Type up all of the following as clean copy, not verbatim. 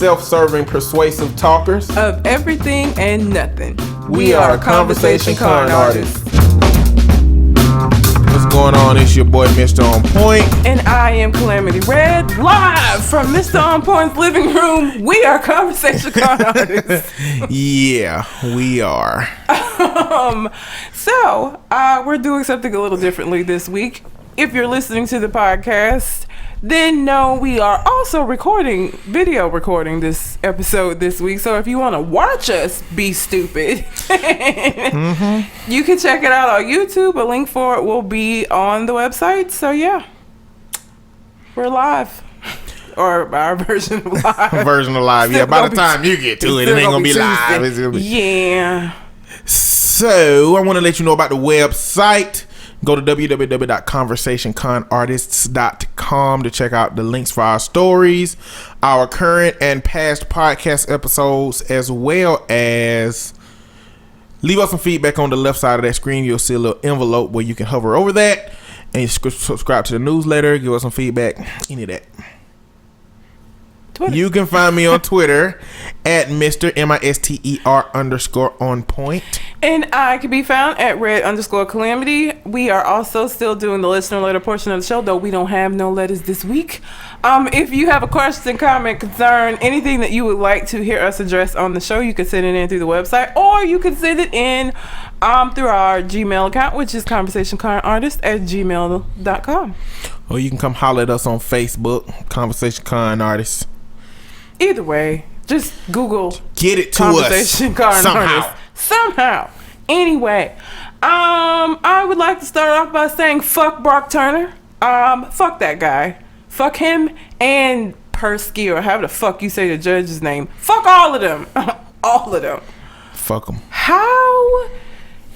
self-serving, persuasive talkers of everything and nothing. We are Conversation Con Artists. What's going on? It's your boy, Mr. On Point. And I am Calamity Red, live from Mr. On Point's living room. We are Conversation Con Artists. Yeah, we are. So, we're doing something a little differently this week. If you're listening to the podcast, then know we are also video recording this episode this week. So if you want to watch us be stupid, you can check it out on YouTube. A link for it will be on the website. So yeah, we're live. Or our version of live. Yeah, by the time you get to it ain't going to be live. It's gonna be... Yeah. So I want to let you know about the website. Go to www.conversationconartists.com to check out the links for our stories, our current and past podcast episodes, as well as leave us some feedback on the left side of that screen. You'll see a little envelope where you can hover over that and you subscribe to the newsletter, give us some feedback, any of that. Twitter. You can find me on Twitter at Mr. MISTER_on-point. And I can be found at red_calamity. We are also still doing the listener letter portion of the show, though we don't have no letters this week. If you have a question, comment, concern, anything that you would like to hear us address on the show, you can send it in through the website, or you can send it in through our Gmail account, which is conversationconartist@gmail.com. Or you can come holler at us on Facebook, Conversation Con Artists. Either way, just Google get it to Conversation us somehow. Anyway, I would like to start off by saying fuck Brock Turner. Fuck that guy. Fuck him and Persky, or however the fuck you say the judge's name. Fuck all of them. All of them. Fuck them. How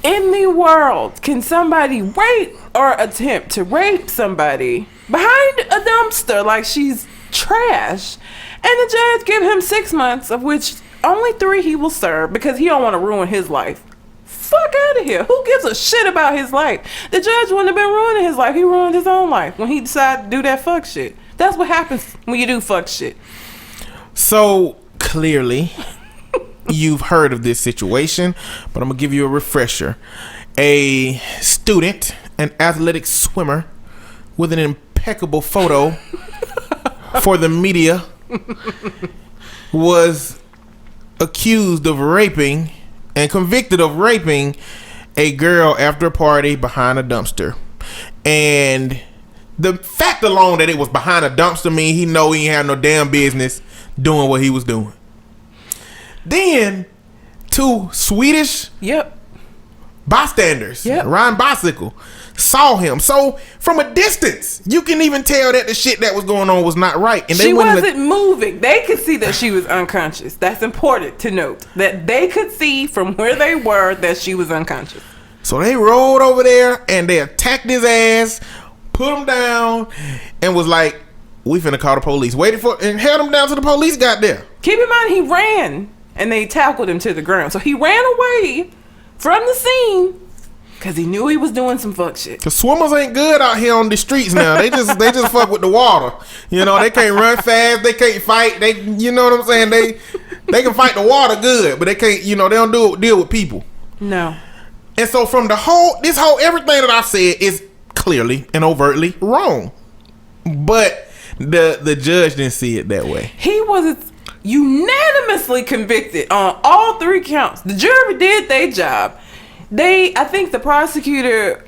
in the world can somebody rape or attempt to rape somebody behind a dumpster like she's trash, and the judge give him 6 months, of which only 3 he will serve because he don't want to ruin his life? Fuck out of here. Who gives a shit about his life? The judge wouldn't have been ruining his life. He ruined his own life when he decided to do that fuck shit. That's what happens when you do fuck shit. So clearly you've heard of this situation, but I'm gonna give you a refresher. A student, an athletic swimmer with an impeccable photo for the media, was accused of raping and convicted of raping a girl after a party behind a dumpster. And the fact alone that it was behind a dumpster mean he know he ain't had no damn business doing what he was doing. Then 2 Swedish bystanders riding bicycle saw him. So from a distance, you can even tell that the shit that was going on was not right. And she wasn't moving. They could see that she was unconscious. That's important to note, that they could see from where they were that she was unconscious. So they rolled over there and they attacked his ass, put him down, and was like, we finna call the police. Waited for and held him down till the police got there. Keep in mind, he ran and they tackled him to the ground. So he ran away from the scene because he knew he was doing some fuck shit. Cause swimmers ain't good out here on the streets now. They just fuck with the water. You know, they can't run fast. They can't fight. You know what I'm saying? They can fight the water good, but they can't. You know, they don't deal with people. No. And so from everything that I said is clearly and overtly wrong. But the judge didn't see it that way. He was unanimously convicted on all 3 counts. The jury did their job. I think the prosecutor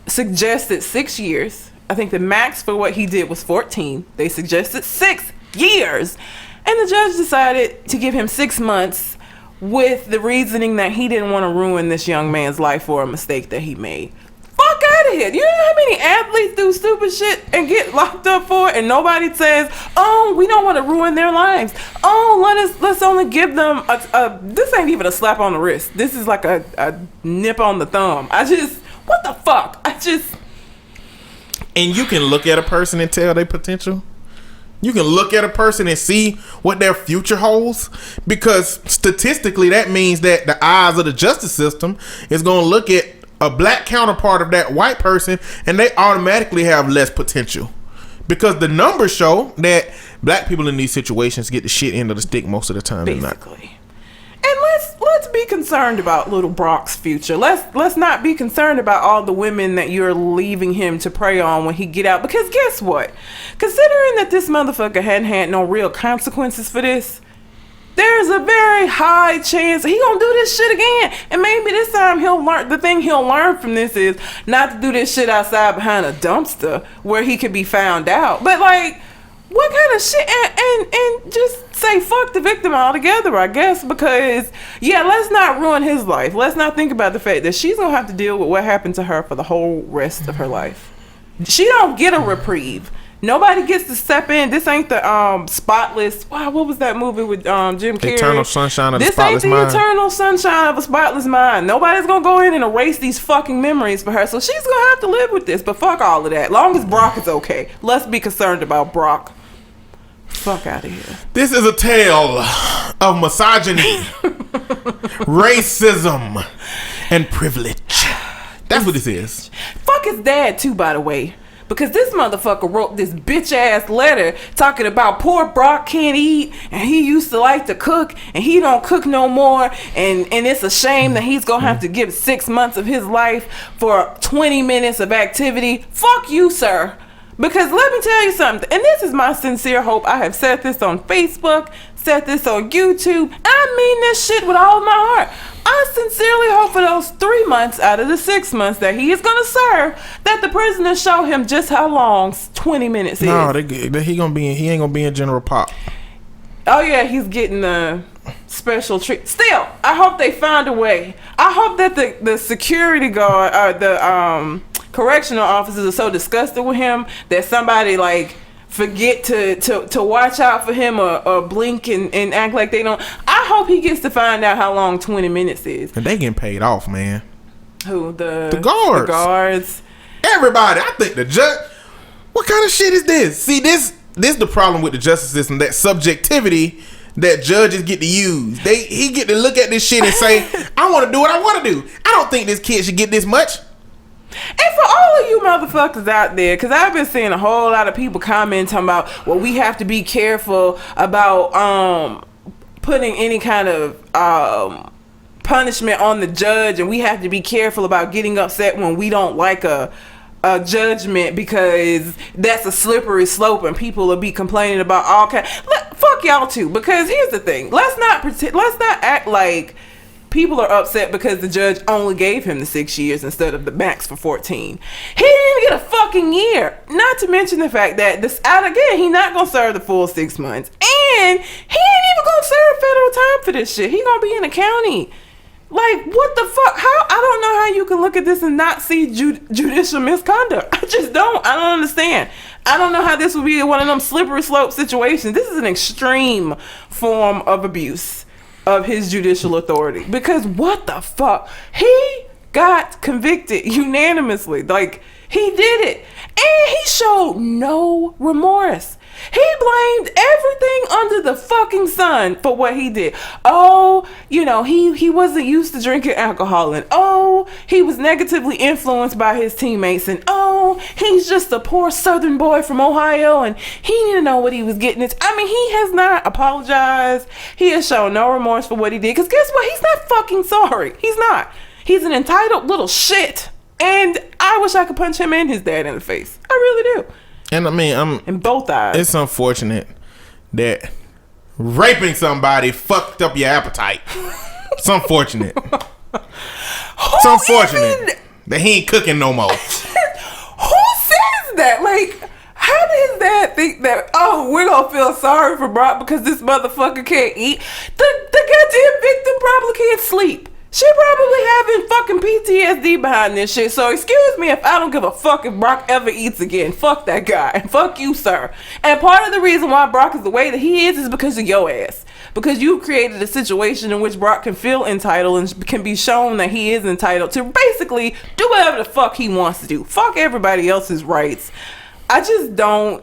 suggested 6 years. I think the max for what he did was 14. They suggested 6 years. And the judge decided to give him 6 months with the reasoning that he didn't want to ruin this young man's life for a mistake that he made. Fuck out of here. You know how many athletes do stupid shit and get locked up for it, and nobody says, oh, we don't want to ruin their lives. Oh, let's only give them this ain't even a slap on the wrist. This is like a nip on the thumb. What the fuck? And you can look at a person and tell their potential. You can look at a person and see what their future holds, because statistically that means that the eyes of the justice system is going to look at a black counterpart of that white person and they automatically have less potential Because the numbers show that black people in these situations get the shit end of the stick most of the time. Basically. And let's be concerned about little Brock's future. Let's not be concerned about all the women that you're leaving him to prey on when he get out. Because guess what? Considering that this motherfucker hadn't had no real consequences for this, there's a very high chance he gonna do this shit again. And maybe this time he'll learn. The thing he'll learn from this is not to do this shit outside behind a dumpster where he could be found out. But like, what kind of shit? And just say fuck the victim altogether, I guess. Because yeah, let's not ruin his life. Let's not think about the fact that she's gonna have to deal with what happened to her for the whole rest of her life. She don't get a reprieve. Nobody gets to step in. This ain't the Spotless. Wow, what was that movie with Jim Carrey? Eternal Sunshine of the Spotless Mind. This ain't the Eternal Sunshine of a Spotless Mind. Nobody's gonna go in and erase these fucking memories for her. So she's gonna have to live with this. But fuck all of that. Long as Brock is okay. Let's be concerned about Brock. Fuck out of here. This is a tale of misogyny, racism, and privilege. That's what this is. Fuck his dad too, by the way. Because this motherfucker wrote this bitch ass letter talking about poor Brock can't eat and he used to like to cook and he don't cook no more and it's a shame that he's gonna have to give 6 months of his life for 20 minutes of activity. Fuck you, sir. Because let me tell you something, and this is my sincere hope. I have said this on Facebook, said this on YouTube. I mean this shit with all of my heart. I sincerely hope for those 3 months out of the 6 months that he is going to serve, that the prisoners show him just how long 20 minutes is. No, he ain't gonna be in General Pop. Oh yeah, he's getting the special treat. Still, I hope they find a way. I hope that the security guard or the correctional officers are so disgusted with him that somebody like forget to watch out for him or blink and act like they don't. I hope he gets to find out how long 20 minutes is. And they getting paid off, man. Who? The guards. The guards. Everybody. I think the judge. What kind of shit is this? See, this the problem with the justice system. That subjectivity that judges get to use. He get to look at this shit and say, I want to do what I want to do. I don't think this kid should get this much. And for all of you motherfuckers out there, because I've been seeing a whole lot of people commenting about, well, we have to be careful about putting any kind of punishment on the judge, and we have to be careful about getting upset when we don't like a judgment because that's a slippery slope and people will be complaining about all kinds. Fuck y'all too, because here's the thing. Let's not act like people are upset because the judge only gave him the 6 years instead of the max for 14. He didn't even get a fucking year. Not to mention the fact that he's not gonna serve the full 6 months, and he ain't even gonna serve federal time for this shit. He gonna be in the county. Like, what the fuck? I don't know how you can look at this and not see judicial misconduct. I just don't. I don't understand. I don't know how this would be one of them slippery slope situations. This is an extreme form of abuse of his judicial authority. Because what the fuck? He got convicted unanimously. Like, he did it. And he showed no remorse. He blamed everything under the fucking sun for what he did. Oh, he wasn't used to drinking alcohol, and oh, he was negatively influenced by his teammates, and oh, he's just a poor southern boy from Ohio, and he didn't know what he was getting into. I mean, he has not apologized. He has shown no remorse for what he did, because guess what? He's not fucking sorry. He's not. He's an entitled little shit, and I wish I could punch him and his dad in the face. I really do. And I mean, in both eyes. It's unfortunate that raping somebody fucked up your appetite. It's unfortunate. It's unfortunate that he ain't cooking no more. Who says that? Like, how does that think that, oh, we're gonna feel sorry for Brock because this motherfucker can't eat? The goddamn victim probably can't sleep. She probably having fucking PTSD behind this shit. So excuse me if I don't give a fuck if Brock ever eats again. Fuck that guy. And fuck you, sir. And part of the reason why Brock is the way that he is because of your ass. Because you created a situation in which Brock can feel entitled and can be shown that he is entitled to basically do whatever the fuck he wants to do. Fuck everybody else's rights. I just don't.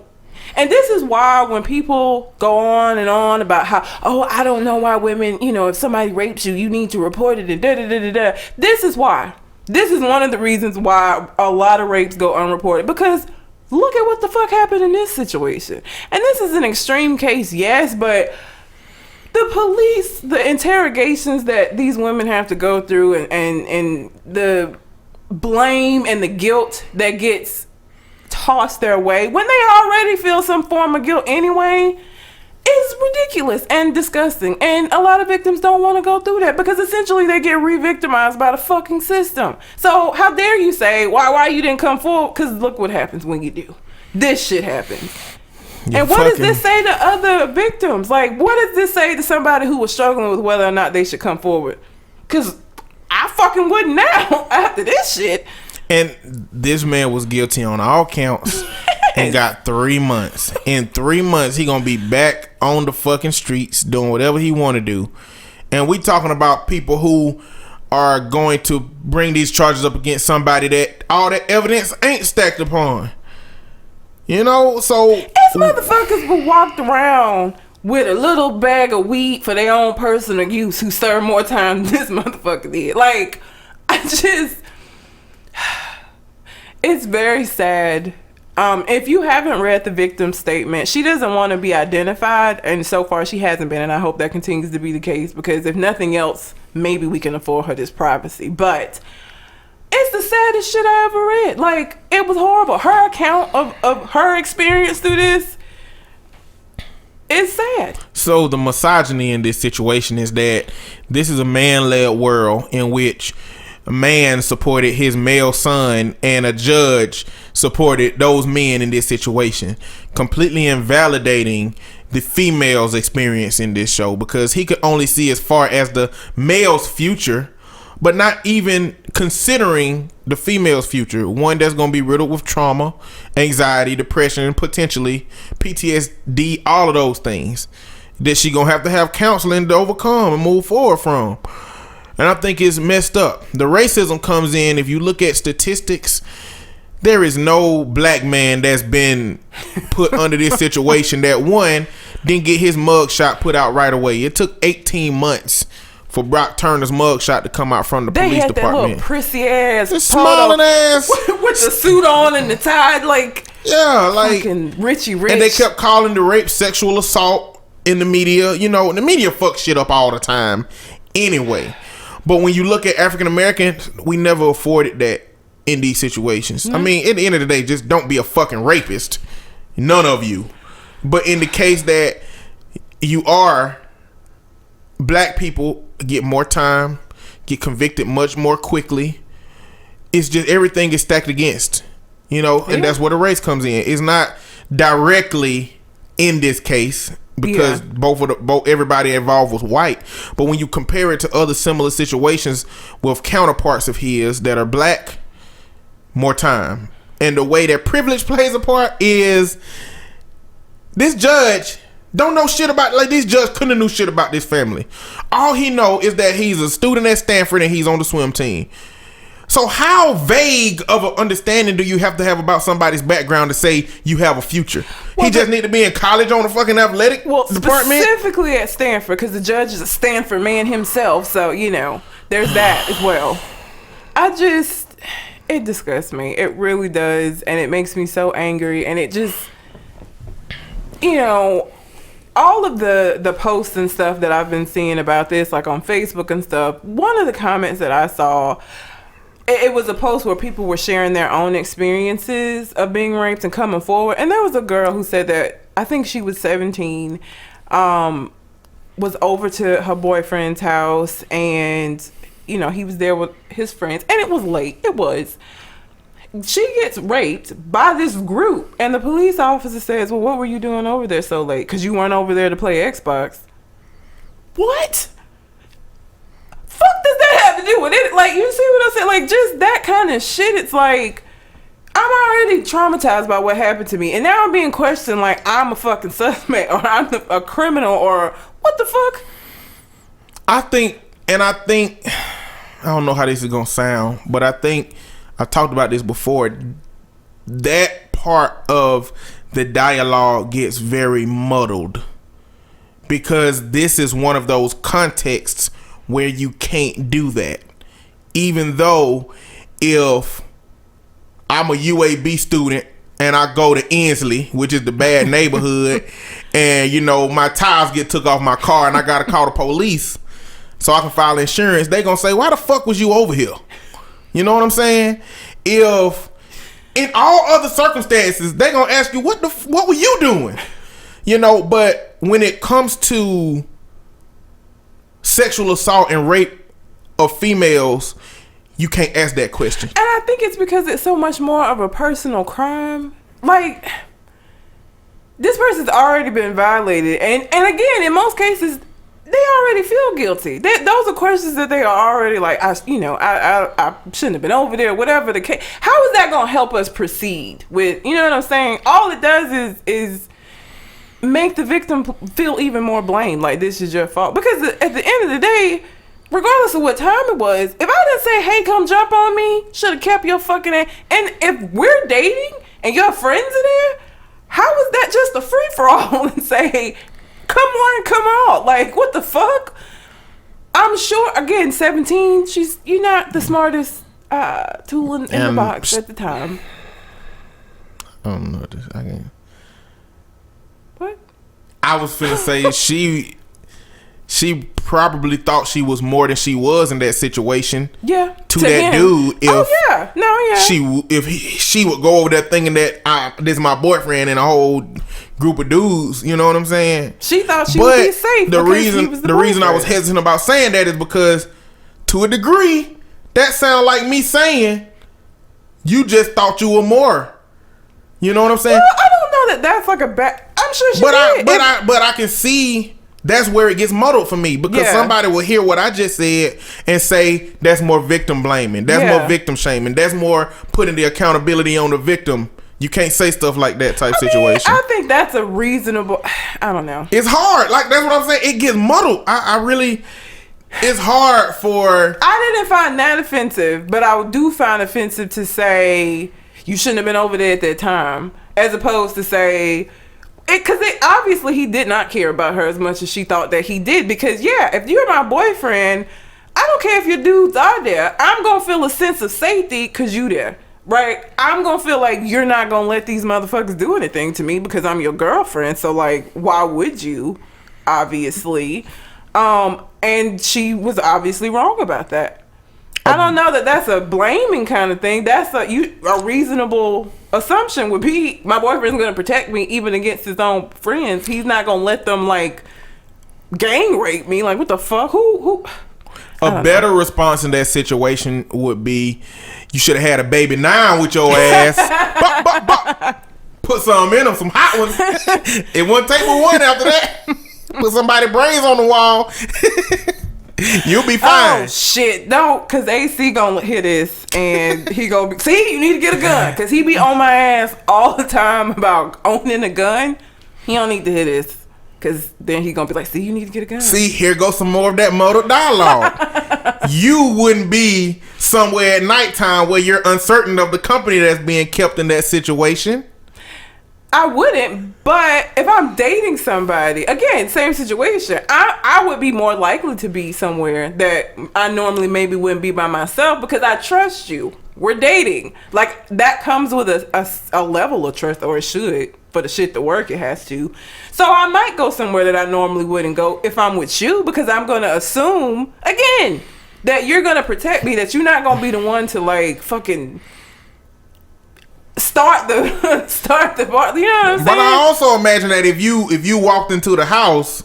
And this is why when people go on and on about how, oh, I don't know why women, if somebody rapes you, you need to report it and da-da-da-da-da. This is why. This is one of the reasons why a lot of rapes go unreported. Because look at what the fuck happened in this situation. And this is an extreme case, yes, but the police, the interrogations that these women have to go through, and the blame and the guilt that gets tossed their way when they already feel some form of guilt anyway, is ridiculous and disgusting. And a lot of victims don't want to go through that because essentially they get re-victimized by the fucking system. So how dare you say why you didn't come forward? Because look what happens when you do. This shit happens. And what does this say to other victims? Like, what does this say to somebody who was struggling with whether or not they should come forward? Because I fucking wouldn't now after this shit. And this man was guilty on all counts and got 3 months. In 3 months, he gonna be back on the fucking streets doing whatever he want to do. And we talking about people who are going to bring these charges up against somebody that all that evidence ain't stacked upon. You know, so these motherfuckers who walked around with a little bag of weed for their own personal use who served more time than this motherfucker did. Like, it's very sad. If you haven't read the victim's statement, she doesn't want to be identified, and so far she hasn't been, and I hope that continues to be the case, because if nothing else, maybe we can afford her this privacy. But it's the saddest shit I ever read. Like, it was horrible. Her account of her experience through this is sad. So the misogyny in this situation is that this is a man-led world in which a man supported his male son and a judge supported those men in this situation, completely invalidating the female's experience in this show, because he could only see as far as the male's future, but not even considering the female's future, one that's going to be riddled with trauma, anxiety, depression, and potentially PTSD, all of those things that she going to have counseling to overcome and move forward from. And I think it's messed up. The racism comes in, if you look at statistics, there is no black man that's been put under this situation that, one, didn't get his mugshot put out right away. It took 18 months for Brock Turner's mugshot to come out from the police department. They had that little prissy ass, smiling ass with the suit on and the tie, like, yeah, like fucking Richie Rich. And they kept calling the rape sexual assault in the media. You know, the media fucks shit up all the time anyway. But when you look at African Americans, we never afforded that in these situations. I mean, at the end of the day, just don't be a fucking rapist. None of you. But in the case that you are, black people get more time, get convicted much more quickly. It's just everything is stacked against, you know, and that's where the race comes in. It's not directly in this case, because both everybody involved was white, but when you compare it to other similar situations with counterparts of his that are black, more time. And the way that privilege plays a part is this judge don't know shit about, like, this judge couldn't have knew shit about this family. All he know is that he's a student at Stanford and he's on the swim team. So how vague of an understanding do you have to have about somebody's background to say you have a future? Well, he just need to be in college on the fucking athletic department? Specifically at Stanford, because the judge is a Stanford man himself. So, you know, there's that as well. It disgusts me. It really does. And it makes me so angry. And it just, you know, all of the posts and stuff that I've been seeing about this, like on Facebook and stuff, one of the comments that I saw, it was a post where people were sharing their own experiences of being raped and coming forward. And there was a girl who said that, I think she was 17, was over to her boyfriend's house, and, you know, he was there with his friends, and it was late. It was. She gets raped by this group, and the police officer says, well, what were you doing over there so late? Because you weren't over there to play Xbox. What? Fuck does that have to do with it? Like, you see what I'm saying? Like, just that kind of shit. It's like, I'm already traumatized by what happened to me, and now I'm being questioned like I'm a fucking suspect or I'm a criminal or what the fuck? I think, I don't know how this is gonna sound, but I think I talked about this before. That part of the dialogue gets very muddled because this is one of those contexts where you can't do that. Even though if I'm a UAB student and I go to Inslee, which is the bad neighborhood, and you know my tires get took off my car, and I gotta call the police so I can file insurance, they gonna say, why the fuck was you over here? You know what I'm saying? If in all other circumstances they gonna ask you what were you doing? You know, but when it comes to sexual assault and rape of females, you can't ask that question. And I think it's because it's so much more of a personal crime. Like, this person's already been violated. And again, in most cases, they already feel guilty. Those are questions that they are already like, I shouldn't have been over there, whatever the case. How is that going to help us proceed with, you know what I'm saying? All it does is make the victim feel even more blamed. Like, this is your fault. Because at the end of the day, regardless of what time it was, if I didn't say, hey, come jump on me, should have kept your fucking ass. And if we're dating and your friends are there, how is that just a free-for-all and say, come on, come out? Like, what the fuck? I'm sure, again, 17, you're not the smartest tool in the box at the time. I don't know this. What? I was finna say she probably thought she was more than she was in that situation. Yeah. To that him. dude. If she would go over there thinking that this is my boyfriend and a whole group of dudes. You know what I'm saying? She thought she would be safe. The reason I was hesitant about saying that is because, to a degree, that sounds like me saying you just thought you were more. You know what I'm saying? Well, I don't know that that's like a bad. I'm sure she did. But I can see. That's where it gets muddled for me, because somebody will hear what I just said and say that's more victim blaming, that's more victim shaming, that's more putting the accountability on the victim. You can't say stuff like that type situation. I think that's a reasonable. I don't know. It's hard. Like, that's what I'm saying. It gets muddled. I really. It's hard for. I didn't find that offensive, but I do find offensive to say you shouldn't have been over there at that time, as opposed to say. Because obviously he did not care about her as much as she thought that he did. Because, if you're my boyfriend, I don't care if your dudes are there. I'm going to feel a sense of safety because you there, right? I'm going to feel like you're not going to let these motherfuckers do anything to me because I'm your girlfriend. So, like, why would you? Obviously. And she was obviously wrong about that. I don't know that that's a blaming kind of thing. That's a reasonable assumption would be my boyfriend's going to protect me even against his own friends. He's not going to let them like gang rape me. Like, what the fuck? Who? A better response in that situation would be, you should have had a baby 9 with your ass. Put some in them, some hot ones. It wouldn't take but one after that. Put somebody's brains on the wall. You'll be fine. Oh shit, don't, cause AC gonna hear this and he gonna be, see, you need to get a gun, cause he be on my ass all the time about owning a gun. He don't need to hear this, cause then he gonna be like, see, you need to get a gun. See, here goes some more of that muddled dialogue. You wouldn't be somewhere at nighttime where you're uncertain of the company that's being kept in that situation. I wouldn't, but if I'm dating somebody, again, same situation, I would be more likely to be somewhere that I normally maybe wouldn't be by myself because I trust you. We're dating. Like, that comes with a level of trust, or it should. For the shit to work, it has to. So I might go somewhere that I normally wouldn't go if I'm with you, because I'm going to assume, again, that you're going to protect me, that you're not going to be the one to, like, fucking start the bar. You know what I'm saying? But I also imagine that if you walked into the house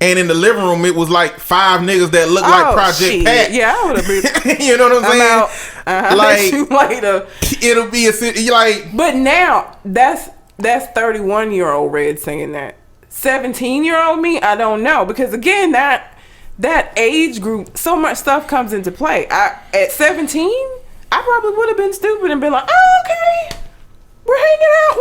and in the living room it was like 5 niggas that looked like Project Pat. Yeah, I would have been. You know what I'm saying? I'll like, you later. It'll be like. But now that's 31-year-old Red saying that. 17-year-old me, I don't know, because again, that age group, so much stuff comes into play. At 17, I probably would have been stupid and been like, oh, okay, we're hanging out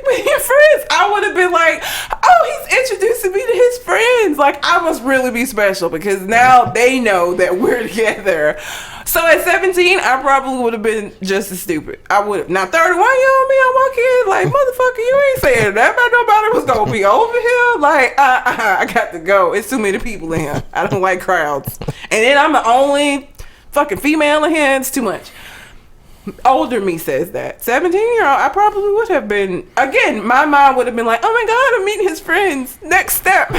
with your friends. I would have been like, oh, he's introducing me to his friends. Like, I must really be special because now they know that we're together. So at 17, I probably would have been just as stupid. I would have. Now 31-year-old me, I walk in like, motherfucker, you ain't saying that about nobody was gonna be over here. Like, I got to go. It's too many people in here. I don't like crowds. And then I'm the only fucking female in here. It's too much. older me says that. 17-year-old, I probably would have been, again, my mind would have been like, oh my God, I'm meeting his friends. Next step.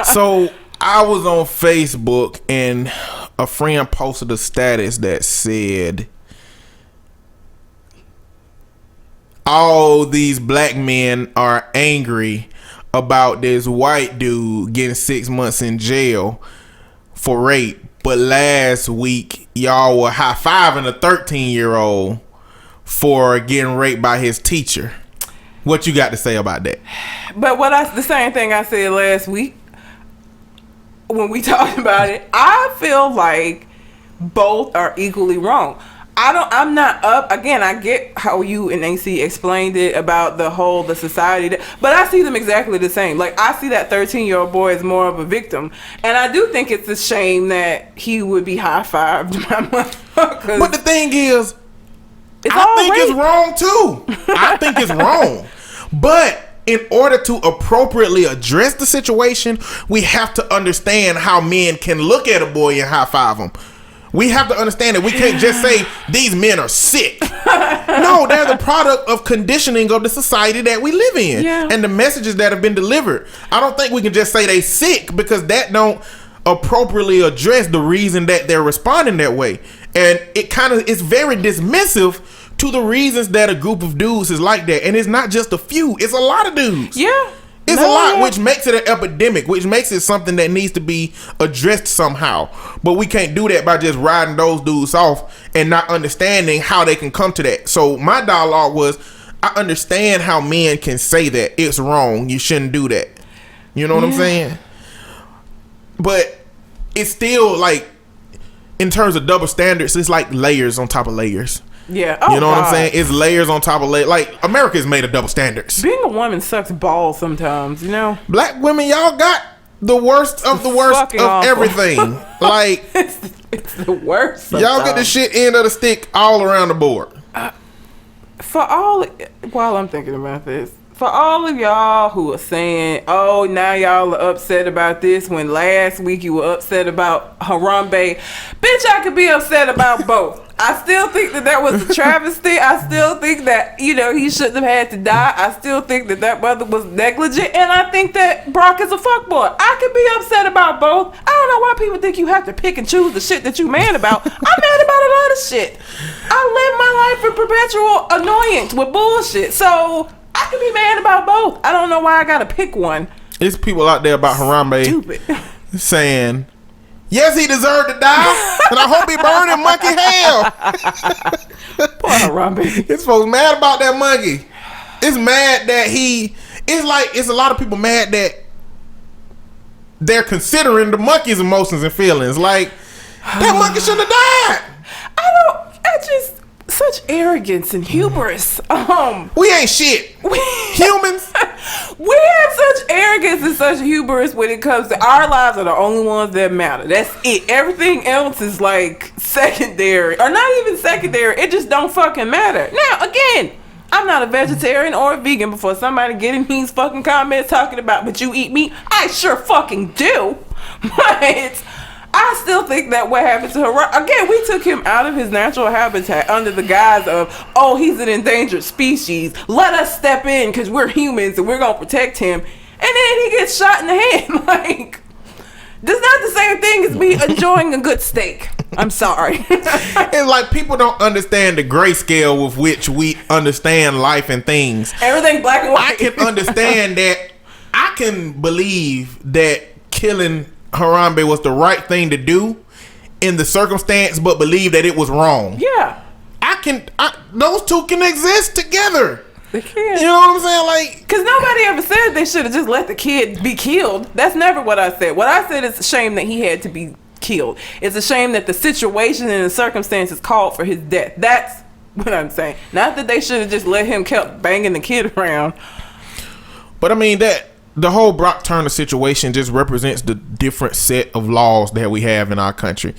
So I was on Facebook and a friend posted a status that said, all these black men are angry about this white dude getting 6 months in jail for rape, but last week y'all were high-fiving a 13-year-old for getting raped by his teacher. What you got to say about that? But the same thing I said last week when we talked about it. I feel like both are equally wrong. I'm not up. Again, I get how you and AC explained it about the society, but I see them exactly the same. Like, I see that 13-year-old boy as more of a victim. And I do think it's a shame that he would be high-fived by motherfuckers. But the thing is, I think it's wrong too. I think it's wrong. But in order to appropriately address the situation, we have to understand how men can look at a boy and high-five him. We have to understand that we can't just say these men are sick. No, they're the product of conditioning of the society that we live in, and the messages that have been delivered. I don't think we can just say they sick, because that don't appropriately address the reason that they're responding that way. And it's very dismissive to the reasons that a group of dudes is like that. And it's not just a few, it's a lot of dudes. Yeah. It's a lot, which makes it an epidemic, which makes it something that needs to be addressed somehow. But we can't do that by just riding those dudes off and not understanding how they can come to that. So my dialogue was, I understand how men can say that it's wrong, you shouldn't do that. You know what I'm saying? But it's still like, in terms of double standards, it's like layers on top of layers. Yeah. You know what I'm saying? It's layers on top of layers. Like, America is made of double standards. Being a woman sucks balls sometimes, you know? Black women, y'all got the worst of the worst of awful. Everything. Like, it's the worst sometimes. Y'all get the shit end of the stick all around the board. While I'm thinking about this, for all of y'all who are saying, oh, now y'all are upset about this when last week you were upset about Harambe, bitch, I could be upset about both. I still think that was a travesty. I still think that, he shouldn't have had to die. I still think that mother was negligent. And I think that Brock is a fuckboy. I could be upset about both. I don't know why people think you have to pick and choose the shit that you mad about. I'm mad about a lot of shit. I live my life in perpetual annoyance with bullshit. So I could be mad about both. I don't know why I gotta pick one. There's people out there about Harambe saying, yes, he deserved to die, and I hope he burned in monkey hell. Poor Harambe. This folks mad about that monkey. It's mad that it's a lot of people mad that they're considering the monkey's emotions and feelings. Like, that monkey shouldn't have died. Such arrogance and hubris. We ain't shit. Humans. We have such arrogance and such hubris when it comes to our lives are the only ones that matter. That's it. Everything else is like secondary, or not even secondary. It just don't fucking matter. Now, again, I'm not a vegetarian or a vegan before somebody getting these fucking comments talking about, but you eat meat. I sure fucking do. But I still think that what happened to Harambe, again, we took him out of his natural habitat under the guise of, oh, he's an endangered species. Let us step in because we're humans and we're going to protect him. And then he gets shot in the head. Like, that's not the same thing as me enjoying a good steak. I'm sorry. It's like people don't understand the grayscale with which we understand life and things. Everything black and white. I can understand that. I can believe that killing Harambe was the right thing to do in the circumstance, but believe that it was wrong. Yeah. Those two can exist together. They can. You know what I'm saying? Like, because nobody ever said they should have just let the kid be killed. That's never what I said. What I said is a shame that he had to be killed. It's a shame that the situation and the circumstances called for his death. That's what I'm saying. Not that they should have just let him kept banging the kid around. But I mean, that the whole Brock Turner situation just represents the different set of laws that we have in our country.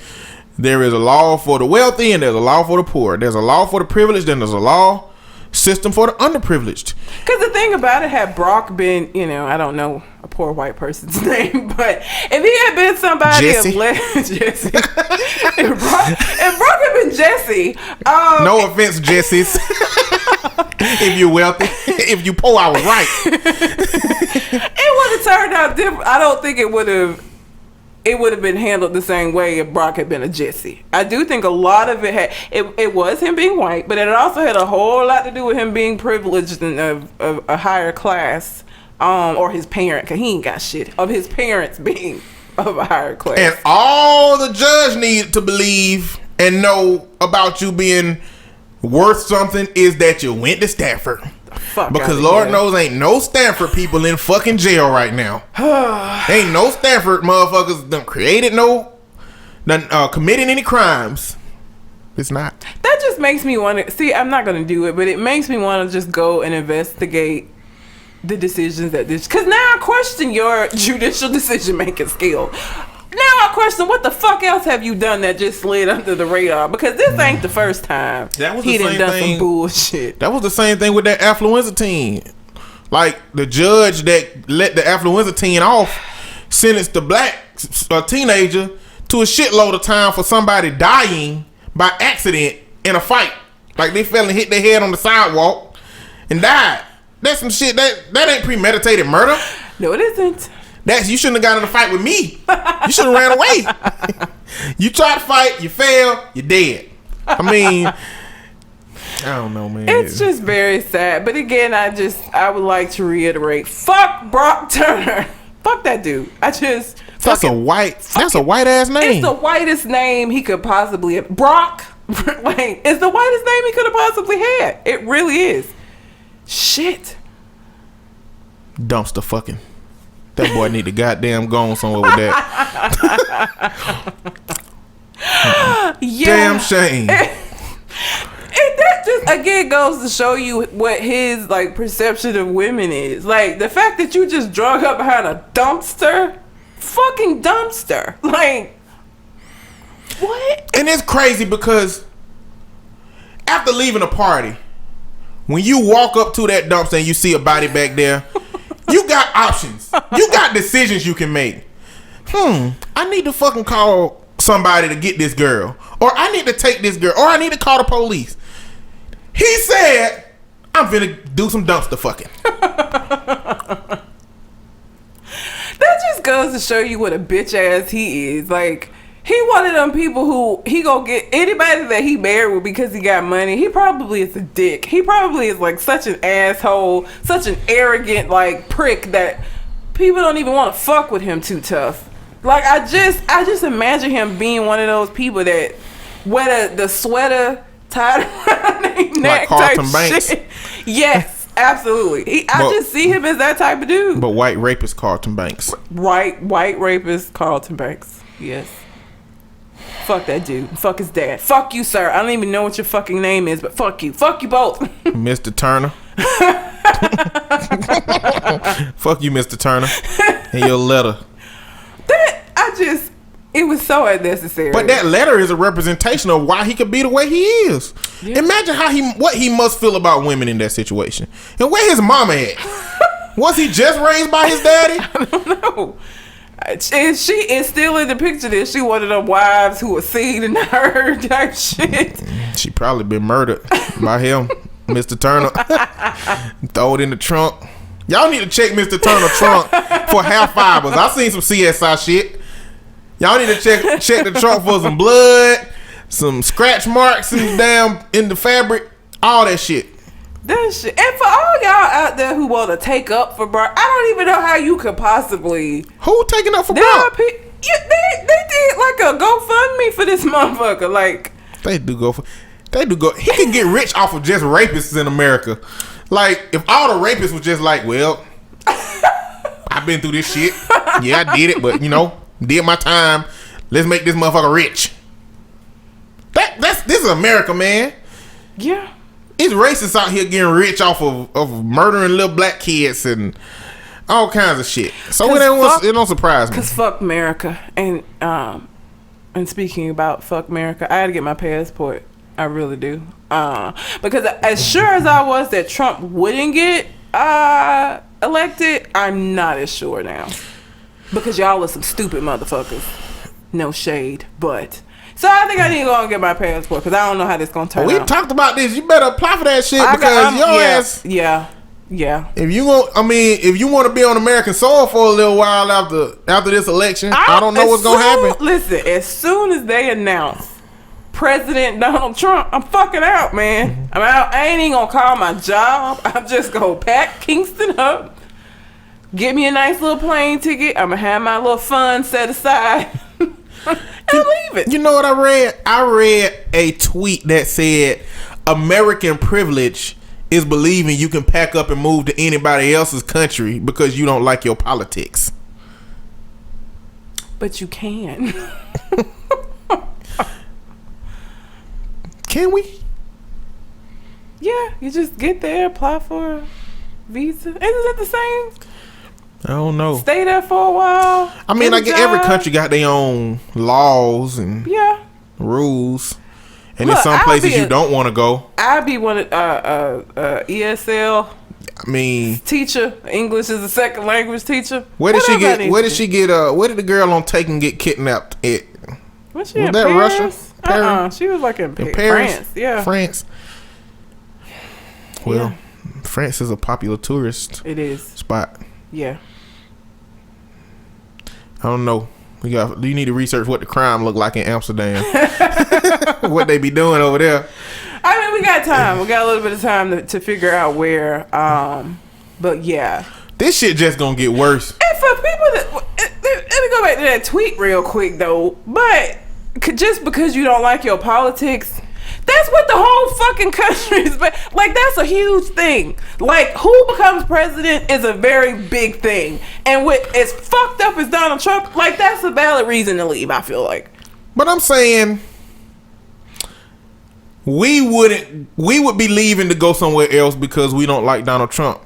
There is a law for the wealthy and there's a law for the poor. There's a law for the privileged and there's a law system for the underprivileged. Because the thing about it, had Brock been, I don't know a poor white person's name, but if he had been somebody Jesse. of less, Jesse, if Brock had been Jesse, No offense, Jesse's. If you're wealthy, if you poor, I was right. It would have turned out different. I don't think it would have been handled the same way if Brock had been a Jesse. I do think a lot of it was him being white, but it also had a whole lot to do with him being privileged and of a higher class, or his parent, cause he ain't got shit, of his parents being of a higher class. And all the judge needed to believe and know about you being worth something is that you went to Stanford. Because Lord knows ain't no Stanford people in fucking jail right now. Ain't no Stanford motherfuckers done created committing any crimes. It's not. That just makes me want to see. I'm not gonna do it, but it makes me want to just go and investigate the decisions that this. Because now I question your judicial decision making skill. Now I question, what the fuck else have you done that just slid under the radar? Because this ain't the first time he done some bullshit. That was the same thing with that affluenza teen. Like, the judge that let the affluenza teen off sentenced the black teenager to a shitload of time for somebody dying by accident in a fight. Like, they fell and hit their head on the sidewalk and died. That's some shit that ain't premeditated murder. No, it isn't. You shouldn't have got in a fight with me. You should have ran away. You tried to fight, you failed, you're dead. I mean, I don't know, man. It's just very sad. But again, I would like to reiterate, fuck Brock Turner. Fuck that dude. That's a white ass name. It's the whitest name he could possibly have. Brock, like, it's the whitest name he could have possibly had. It really is. Shit. Dumpster fucking. That boy need to goddamn go on somewhere with that. Yeah. Damn shame. And that just again goes to show you what his perception of women is. Like, the fact that you just drug up behind a fucking dumpster. Like, what? And it's crazy because after leaving a party, when you walk up to that dumpster and you see a body back there, you got options. You got decisions you can make. I need to fucking call somebody to get this girl. Or I need to take this girl. Or I need to call the police. He said, I'm finna do some dumpster fucking. That just goes to show you what a bitch ass he is. Like, he one of them people who he gonna get anybody that he married with because he got money. He probably is a dick. He probably is such an asshole, such an arrogant prick that people don't even want to fuck with him too tough. Like, I just imagine him being one of those people that wear the sweater tied around their neck, like Carlton Banks. Shit. Yes, absolutely. I just see him as that type of dude. But white rapist Carlton Banks. White rapist Carlton Banks. Yes. Fuck that dude. Fuck his dad. Fuck you, sir. I don't even know what your fucking name is, but fuck you. Fuck you both. Mr. Turner. Fuck you, Mr. Turner. And your letter. It was so unnecessary. But that letter is a representation of why he could be the way he is. Yeah. Imagine what he must feel about women in that situation. And where his mama at? Was he just raised by his daddy? I don't know. And she is still in the picture that she one of them wives who was seen and heard type shit. She probably been murdered by him, Mr. Turner. Throw it in the trunk. Y'all need to check Mr. Turner's trunk for half fibers. I seen some CSI shit. Y'all need to check the trunk for some blood, some scratch marks in the fabric, all that shit. That shit. And for all y'all out there who want to take up for Brock, I don't even know how you could possibly. Who taking up for Brock? They did a GoFundMe for this motherfucker. Like, they do go. He can get rich off of just rapists in America. Like, if all the rapists was just like, well, I've been through this shit. Yeah, I did it, but did my time. Let's make this motherfucker rich. This is America, man. Yeah. It's racists out here getting rich off of murdering little black kids and all kinds of shit. So it don't surprise me. Cause fuck America. And speaking about fuck America, I had to get my passport I really do. Because as sure as I was that Trump wouldn't get elected, I'm not as sure now. Because y'all are some stupid motherfuckers. No shade, but... So I think I need to go and get my passport because I don't know how this gonna turn out. We talked about this. You better apply for that shit because your ass... Yeah. If you want to be on American soil for a little while after this election, I don't know what's gonna happen. Listen, as soon as they announce President Donald Trump, I'm fucking out, man. I'm out. I ain't even gonna call my job. I'm just gonna pack Kingston up, get me a nice little plane ticket. I'm gonna have my little funds set aside. And leave it. You know what I read? I read a tweet that said American privilege is believing you can pack up and move to anybody else's country because you don't like your politics. But you can. Can we? Yeah, you just get there, apply for a visa. Isn't it the same? I don't know. Stay there for a while. I mean, I get every country got their own laws and rules, and there's some places you don't want to go. I'd be one of ESL. I mean, teacher, English is a second language teacher. Where did she get? Where did she get? Where did the girl on Taken get kidnapped at? Was she in that Paris? Russia? She was like in Paris. France. Yeah, France. Well, France is a popular tourist. Spot. Yeah. I don't know. You need to research what the crime look like in Amsterdam. What they be doing over there. I mean, we got time. We got a little bit of time to figure out where. But yeah, this shit just gonna get worse. And for people that, let me go back to that tweet real quick though. But just because you don't like your politics, that's what the whole fucking country is. Like, that's a huge thing. Like, who becomes president is a very big thing. And with as fucked up as Donald Trump, like, that's a valid reason to leave, I feel like. But I'm saying we would be leaving to go somewhere else because we don't like Donald Trump.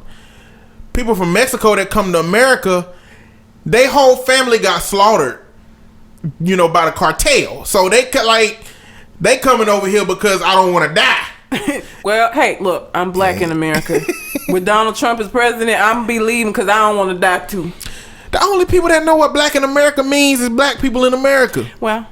People from Mexico that come to America, their whole family got slaughtered, by the cartel. So they coming over here because I don't want to die. Well, hey, look, I'm black in America. With Donald Trump as president, I'm going to be leaving because I don't want to die too. The only people that know what black in America means is black people in America. Well,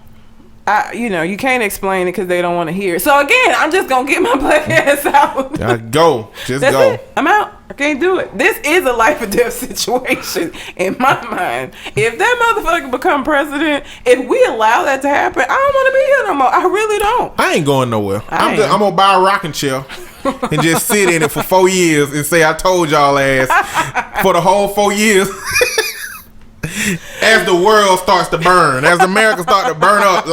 you can't explain it because they don't want to hear it. So again, I'm just going to get my black ass out. Go. Just That's go. It. I'm out. I can't do it. This is a life or death situation in my mind. If that motherfucker become president, if we allow that to happen, I don't want to be here no more. I really don't. I ain't going nowhere. I'm going to buy a rocking chair and just sit in it for 4 years and say I told y'all ass for the whole 4 years. As the world starts to burn, as America starts to burn up,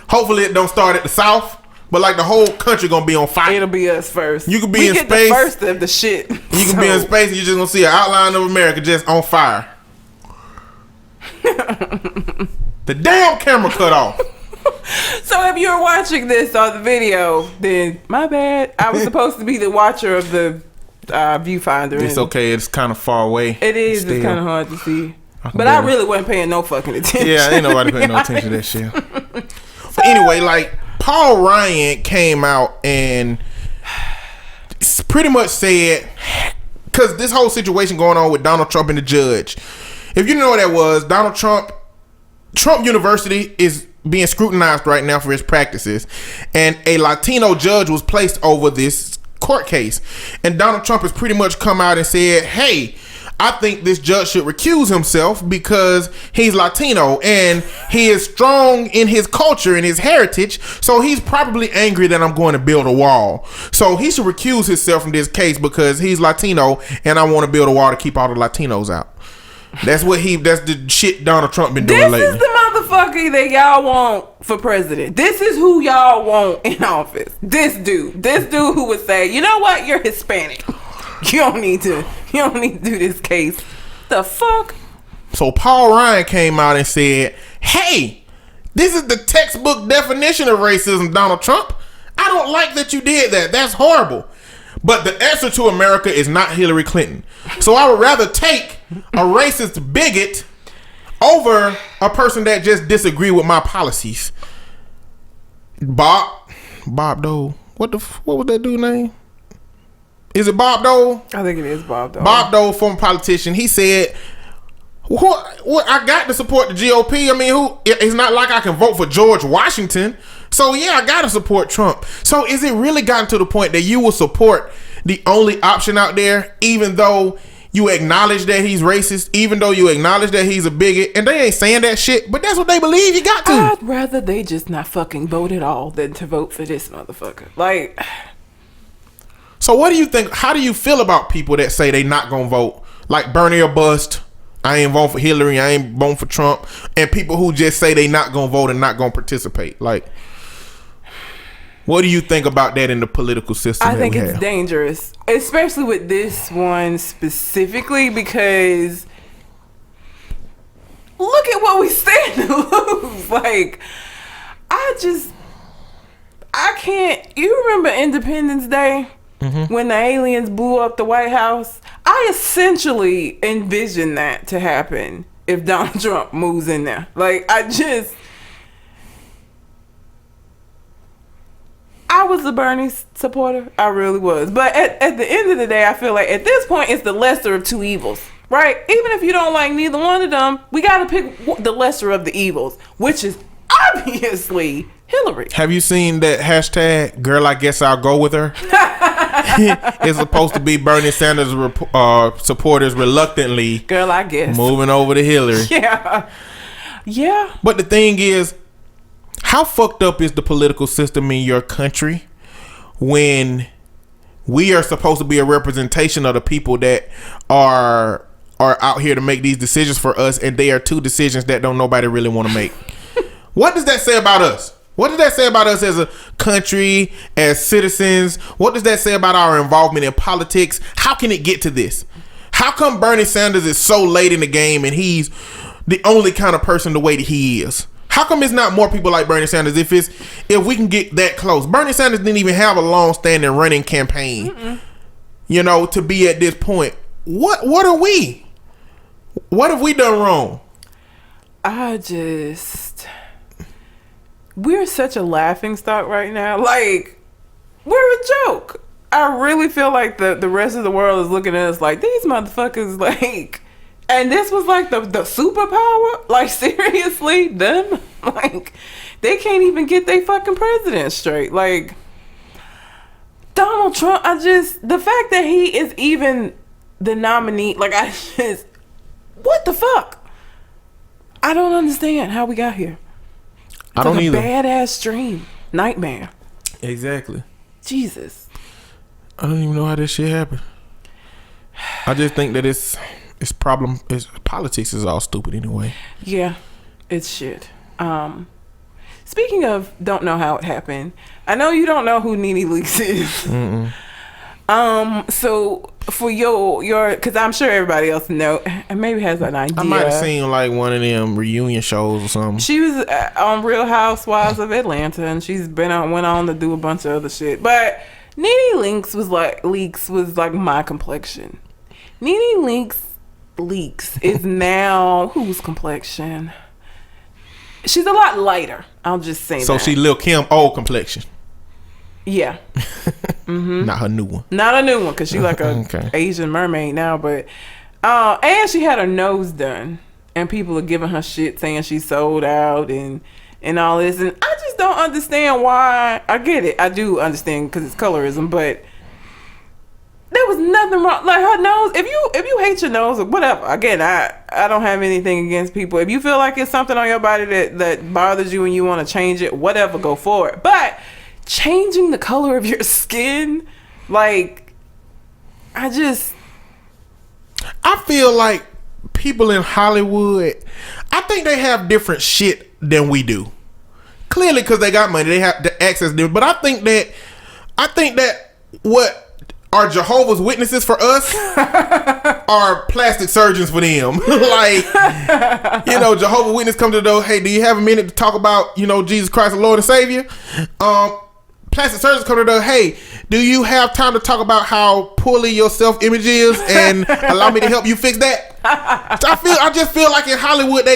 hopefully it don't start at the South, but like the whole country gonna be on fire. It'll be us first. You could be in space. The first of the shit. You can be in space and you're just gonna see an outline of America just on fire. The damn camera cut off. So if you're watching this on the video, then my bad. I was supposed to be the watcher of the viewfinder. It's okay. It's kind of far away. It is. It's kind of hard to see. But I really wasn't paying no fucking attention. Yeah, ain't nobody paying no attention to that shit. But anyway, Paul Ryan came out and pretty much said, because this whole situation going on with Donald Trump and the judge. If you know what that was, Trump University is being scrutinized right now for his practices. And a Latino judge was placed over this court case. And Donald Trump has pretty much come out and said, hey, I think this judge should recuse himself because he's Latino and he is strong in his culture and his heritage. So he's probably angry that I'm going to build a wall. So he should recuse himself from this case because he's Latino and I want to build a wall to keep all the Latinos out. That's the shit Donald Trump been doing lately. This is the motherfucker that y'all want for president. This is who y'all want in office. This dude who would say, you know what, you're Hispanic. You don't need to do this case. The fuck? So Paul Ryan came out and said, hey, this is the textbook definition of racism, Donald Trump. I don't like that you did that. That's horrible. But the answer to America is not Hillary Clinton. So I would rather take a racist bigot over a person that just disagree with my policies. Bob, Bob Dole. What was that dude's name? Is it Bob Dole? I think it is Bob Dole. Bob Dole, former politician. He said, "What? I got to support the GOP. I mean, it's not like I can vote for George Washington. So yeah, I got to support Trump." So is it really gotten to the point that you will support the only option out there, even though you acknowledge that he's racist, even though you acknowledge that he's a bigot, and they ain't saying that shit, but that's what they believe you got to? I'd rather they just not fucking vote at all than to vote for this motherfucker. Like, so what do you think? How do you feel about people that say they not gonna vote? Like Bernie or bust. I ain't voting for Hillary. I ain't voting for Trump. And people who just say they not gonna vote and not gonna participate. Like, what do you think about that in the political system? I think it's dangerous, especially with this one specifically, because look at what we stand to lose. Like, I can't. You remember Independence Day? Mm-hmm. When the aliens blew up the White House? I essentially envisioned that to happen if Donald Trump moves in there. Like, I was a Bernie supporter. I really was. But at the end of the day, I feel like at this point, it's the lesser of two evils, right? Even if you don't like neither one of them, we got to pick the lesser of the evils, which is obviously Hillary. Have you seen that hashtag, girl, I guess I'll go with her? It's supposed to be Bernie Sanders supporters reluctantly, girl, I guess, moving over to Hillary. Yeah. But the thing is, how fucked up is the political system in your country when we are supposed to be a representation of the people that are out here to make these decisions for us, and they are two decisions that don't nobody really want to make? What does that say about us? What does that say about us as a country, as citizens? What does that say about our involvement in politics? How can it get to this? How come Bernie Sanders is so late in the game and he's the only kind of person the way that he is? How come it's not more people like Bernie Sanders if we can get that close? Bernie Sanders didn't even have a long-standing running campaign, to be at this point. What are we? What have we done wrong? We're such a laughing stock right now. Like, we're a joke. I really feel like the rest of the world is looking at us like, these motherfuckers, like, and this was like the superpower? Like, seriously? Them? Like, they can't even get their fucking president straight. Like, Donald Trump, the fact that he is even the nominee, like, what the fuck? I don't understand how we got here. I don't either. Badass dream. Nightmare. Exactly. Jesus. I don't even know how this shit happened. I just think that politics is all stupid anyway. Yeah, it's shit. Speaking of don't know how it happened, I know you don't know who Nene Leakes is. Mm-mm. So for your, because I'm sure everybody else know and maybe has an idea. I might have seen like one of them reunion shows or something. She was on Real Housewives of Atlanta, and she's went on to do a bunch of other shit. But Nene Leakes was like my complexion. Nene Leakes is now whose complexion? She's a lot lighter. I'll just say so that. So she Lil' Kim old complexion. Yeah. Mm-hmm. Not her new one. Not a new one, because she's like a Asian mermaid now. But and she had her nose done, and people are giving her shit saying she sold out and all this, and I just don't understand why. I get it, I do understand because it's colorism, but there was nothing wrong. Like her nose, if you hate your nose or whatever, again, I don't have anything against people. If you feel like it's something on your body that bothers you and you want to change it, whatever, go for it. But changing the color of your skin, like, I feel like people in Hollywood, I think they have different shit than we do. Clearly, because they got money, they have the access to it. But I think that what are Jehovah's Witnesses for us are plastic surgeons for them. Like, Jehovah's Witness come to the door, hey, do you have a minute to talk about, Jesus Christ, the Lord and Savior? Plastic surgeons come to the door, hey, do you have time to talk about how poorly your self-image is and allow me to help you fix that? So I just feel like in Hollywood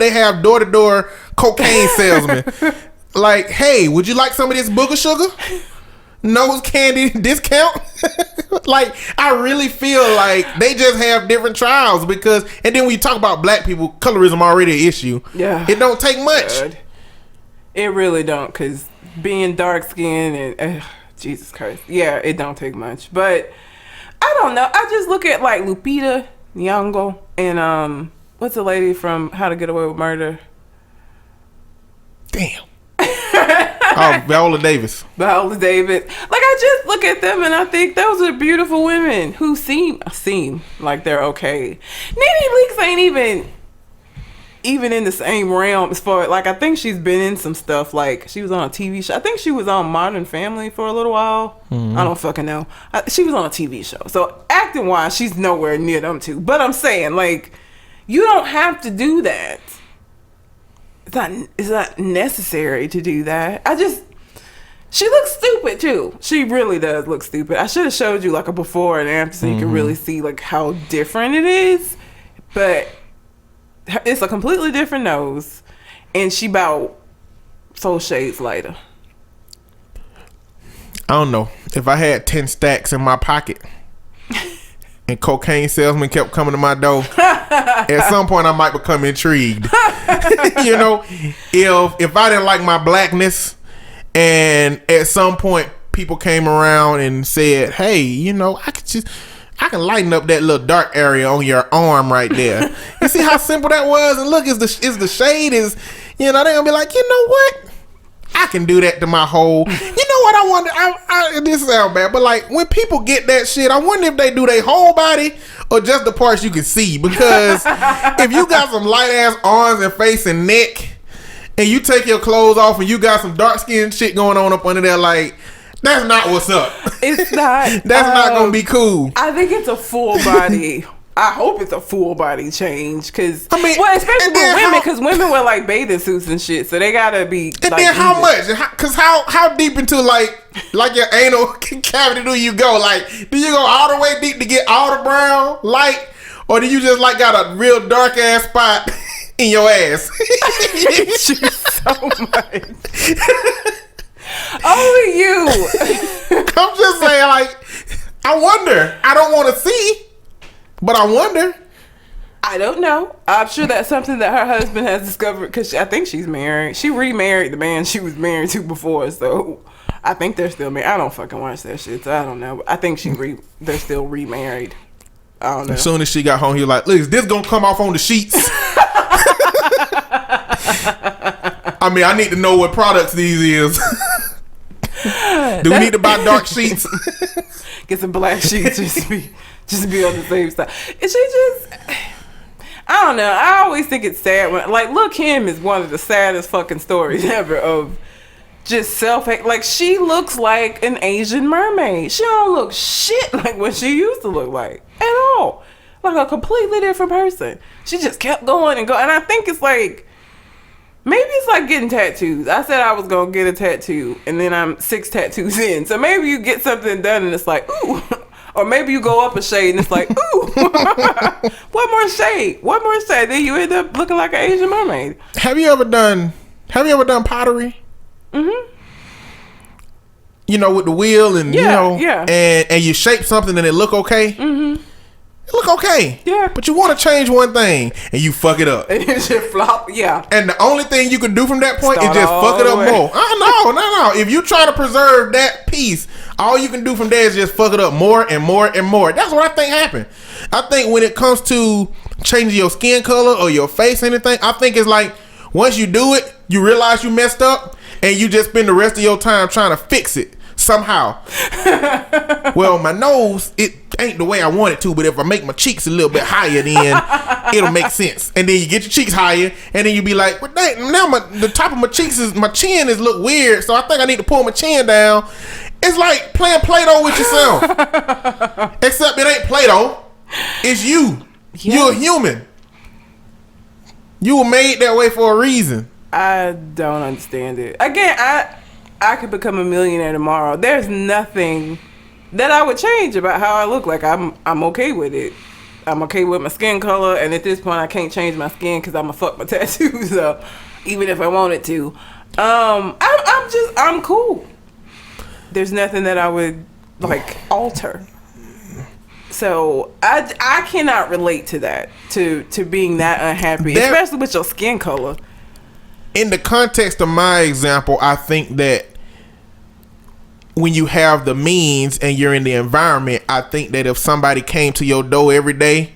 they have door-to-door cocaine salesmen. Like, hey, would you like some of this booger sugar? Nose candy discount? Like, I really feel like they just have different trials because, and then when you talk about black people, colorism already an issue. Yeah. It don't take much. God. It really don't, because being dark skinned and Jesus Christ. Yeah, it don't take much. But I don't know. I just look at like Lupita Nyong'o and what's the lady from How to Get Away with Murder? Damn. Oh, Viola Davis. Viola Davis. Like, I just look at them and I think those are beautiful women who seem like they're okay. Nene Leakes ain't even in the same realm as far, like, I think she's been in some stuff. Like, she was on a TV show. I think she was on Modern Family for a little while. Mm-hmm. I don't fucking know. She was on a TV show. So acting wise, she's nowhere near them two. But I'm saying, like, you don't have to do that. It's not necessary to do that. She looks stupid too. She really does look stupid. I should have showed you like a before and after so you can really see like how different it is. But it's a completely different nose, and she about 4 shades lighter. I don't know. If I had 10 stacks in my pocket and cocaine salesman kept coming to my door, at some point I might become intrigued. You know, if I didn't like my blackness and at some point people came around and said, hey, you know, I can lighten up that little dark area on your arm right there. You see how simple that was? And look, is the shade is, you know, they're gonna be like, you know what? I can do that to my whole. You know what I wonder? This sounds bad, but like when people get that shit, I wonder if they do their whole body or just the parts you can see. Because if you got some light ass arms and face and neck, and you take your clothes off and you got some dark skin shit going on up under there, like. That's not what's up. It's not. That's not gonna be cool. I think it's a full body. I hope it's a full body change, because especially with women, because women wear like bathing suits and shit, so they gotta be. And like, then how much? Because how deep into like your anal cavity do you go? Like, do you go all the way deep to get all the brown light, or do you just like got a real dark ass spot in your ass? I hate you so much. Only you. I'm just saying, like, I wonder. I don't want to see, but I wonder. I don't know. I'm sure that's something that her husband has discovered, because I think she's married. She remarried the man she was married to before, so I think they're still married. I don't fucking watch that shit, so I don't know. I think they're still remarried. I don't know. As soon as she got home, he was like, look, is this gonna come off on the sheets? I mean, I need to know what products these is. Do we need to buy dark sheets? Get some black sheets just be on the safe side. And she just, I don't know. I always think it's sad when, like, Lil' Kim is one of the saddest fucking stories ever of just self-hate. Like, she looks like an Asian mermaid. She don't look shit like what she used to look like at all. Like a completely different person. She just kept going and going. And I think it's like, maybe it's like getting tattoos. I said I was going to get a tattoo, and then I'm 6 tattoos in. So maybe you get something done and it's like, ooh. Or maybe you go up a shade and it's like, ooh. One more shade. Then you end up looking like an Asian mermaid. Have you ever done pottery? Mm-hmm. You know, with the wheel and, and you shape something and it look okay? Mm-hmm. Look okay. Yeah. But you want to change one thing and you fuck it up. And it just flop. Yeah. And the only thing you can do from that point is just fuck it up more. No. If you try to preserve that piece, all you can do from there is just fuck it up more and more and more. That's what I think happened. I think when it comes to changing your skin color or your face or anything, I think it's like once you do it, you realize you messed up and you just spend the rest of your time trying to fix it somehow. Well, my nose, it ain't the way I want it to, but if I make my cheeks a little bit higher, then it'll make sense. And then you get your cheeks higher, and then you be like, well, dang, now the top of my chin is look weird, so I think I need to pull my chin down. It's like playing Play-Doh with yourself. Except it ain't Play-Doh. It's you. Yeah. You're a human. You were made that way for a reason. I don't understand it. Again, I could become a millionaire tomorrow. There's nothing that I would change about how I look. Like, I'm okay with it. I'm okay with my skin color, and at this point I can't change my skin because I'm gonna fuck my tattoos up, even if I wanted to. I'm cool. There's nothing that I would like alter. So I cannot relate to that, to being that unhappy, especially with your skin color. In the context of my example, I think that when you have the means and you're in the environment, I think that if somebody came to your door every day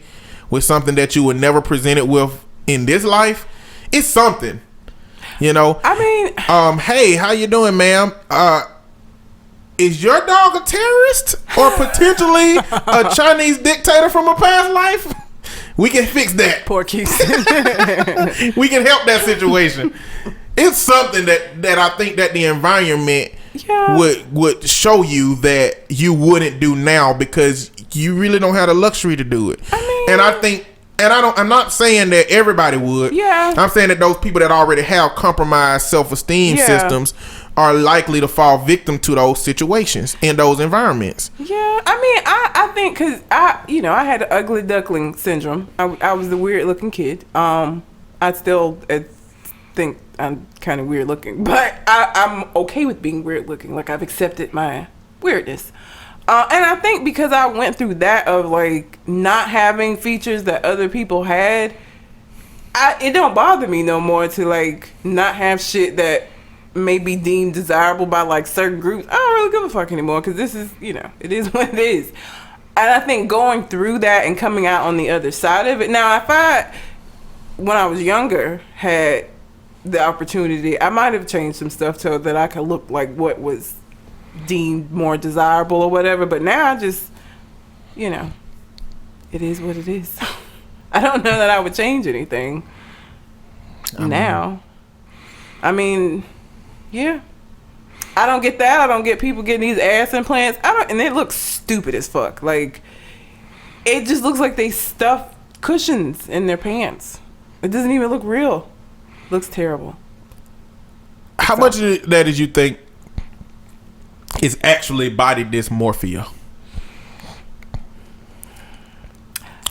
with something that you were never presented with in this life, it's something. You know? I mean, hey, how you doing, ma'am? Is your dog a terrorist or potentially a Chinese dictator from a past life? We can fix that. Poor Keith. We can help that situation. It's something that I think that the environment would show you that you wouldn't do now because you really don't have the luxury to do it. I mean, and I think, I'm not saying that everybody would. Yeah. I'm saying that those people that already have compromised self-esteem systems are likely to fall victim to those situations in those environments. Yeah, I mean, I think because I had the ugly duckling syndrome. I was the weird looking kid. I still think I'm kind of weird looking, but I'm okay with being weird looking. Like, I've accepted my weirdness. And I think because I went through that of like not having features that other people had, it don't bother me no more to like not have shit that may be deemed desirable by like certain groups. I don't really give a fuck anymore because this is, it is what it is. And I think going through that and coming out on the other side of it. Now, if I, when I was younger, had the opportunity, I might have changed some stuff so that I could look like what was deemed more desirable or whatever. But now I just, it is what it is. I don't know that I would change anything now. I mean, yeah. I don't get that. I don't get people getting these ass implants. And it looks stupid as fuck. Like, it just looks like they stuff cushions in their pants. It doesn't even look real. It looks terrible. How much of that did you think is actually body dysmorphia?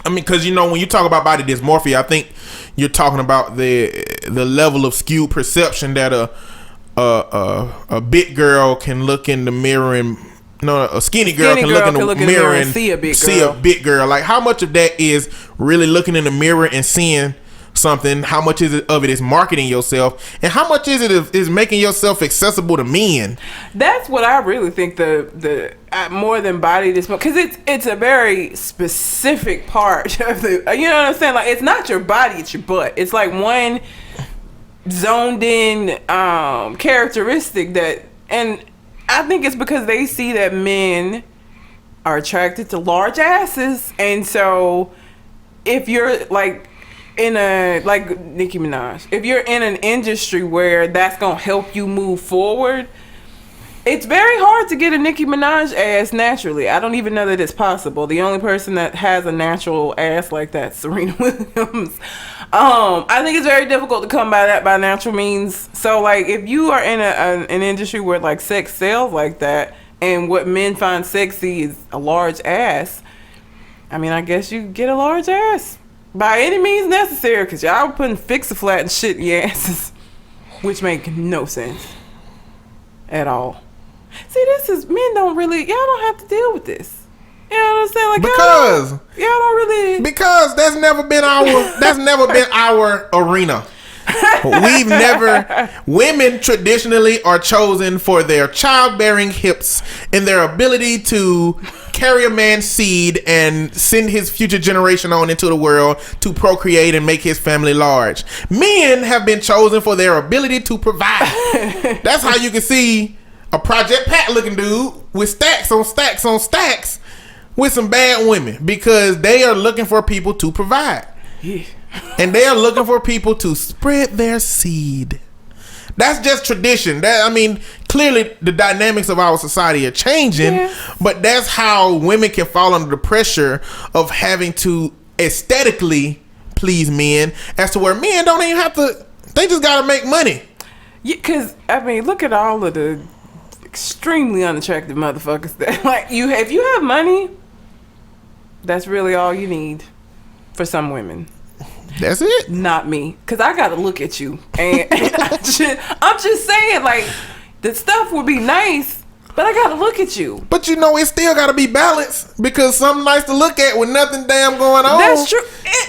I mean, because when you talk about body dysmorphia, I think you're talking about the level of skewed perception that a big girl can look in the mirror and a skinny girl can look in the mirror and see a big girl. Like, how much of that is really looking in the mirror and seeing something? How much of it is marketing yourself, and how much is making yourself accessible to men? That's what I really think the more than body dysmorphia, because it's a very specific part of the, you know what I'm saying? Like, it's not your body, it's your butt. It's like one zoned in characteristic that, and I think it's because they see that men are attracted to large asses, and so if you're like in like Nicki Minaj, if you're in an industry where that's gonna help you move forward, it's very hard to get a Nicki Minaj ass naturally. I don't even know that it's possible. The only person that has a natural ass like that, Serena Williams. I think it's very difficult to come by that by natural means. So like, if you are in an industry where like sex sells like that, and what men find sexy is a large ass, I mean, I guess you get a large ass by any means necessary, because y'all putting Fix-A-Flat and shit in your asses, which make no sense at all. See, men don't really, y'all don't have to deal with this. You know what I'm saying? Like, because y'all don't really, because that's never been our arena. Women traditionally are chosen for their childbearing hips and their ability to carry a man's seed and send his future generation on into the world to procreate and make his family large. Men have been chosen for their ability to provide. That's how you can see a Project Pat looking dude with stacks on stacks on stacks with some bad women, because they are looking for people to provide. Yeah. And they are looking for people to spread their seed. That's just tradition. Clearly the dynamics of our society are changing, but that's how women can fall under the pressure of having to aesthetically please men, as to where men don't even have to, they just gotta make money. Yeah, because, look at all of the extremely unattractive motherfuckers that, like, if you have money, that's really all you need for some women. That's it. Not me, because I gotta look at you, and I'm just saying, like, the stuff would be nice, but I gotta look at you. But you know, it still gotta be balanced, because something nice to look at with nothing damn going on. That's true.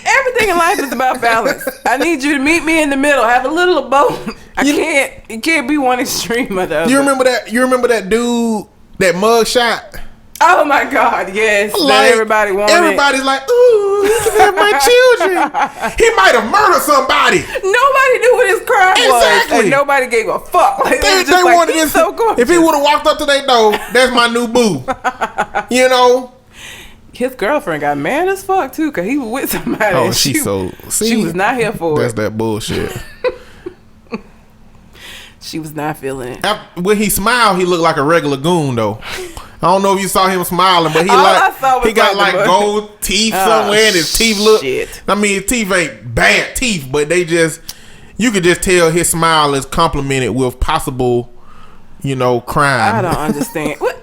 Everything in life is about balance. I need you to meet me in the middle. Have a little of both. It can't be one extreme or the other. You remember that dude, that mug shot? Oh my God, yes. Like, that everybody wanted. Everybody's like, ooh, he can have my children. He might have murdered somebody. Nobody knew what his crime was. And nobody gave a fuck. Like, they like, wanted this. So gorgeous. If he would have walked up to their door, that's my new boo. You know? His girlfriend got mad as fuck too, because he was with somebody. Oh, she was not here for that's it. That's that bullshit. She was not feeling it. When he smiled, he looked like a regular goon, though. I don't know if you saw him smiling, but he got like gold teeth somewhere, and his teeth look. I mean, his teeth ain't bad teeth, but you could just tell his smile is complemented with possible, crime. I don't understand. What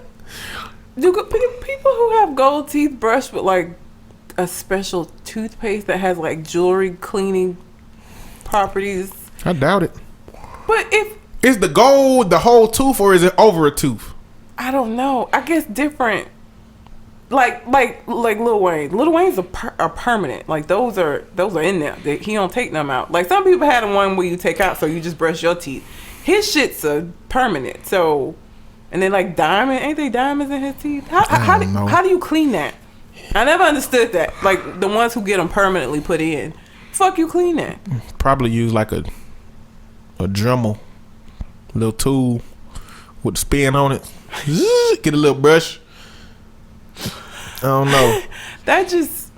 do people who have gold teeth brush with like a special toothpaste that has like jewelry cleaning properties? I doubt it. But is the gold the whole tooth, or is it over a tooth? I don't know. I guess different. Like Lil Wayne. Lil Wayne's are permanent. Like those are in there. He don't take them out. Like some people had the one where you take out, so you just brush your teeth. His shit's permanent. So, and then like diamond, ain't they diamonds in his teeth? How do you clean that? I never understood that. Like the ones who get them permanently put in. Fuck you clean that? Probably use like a Dremel, little tool with the spin on it. Get a little brush. I don't know. That just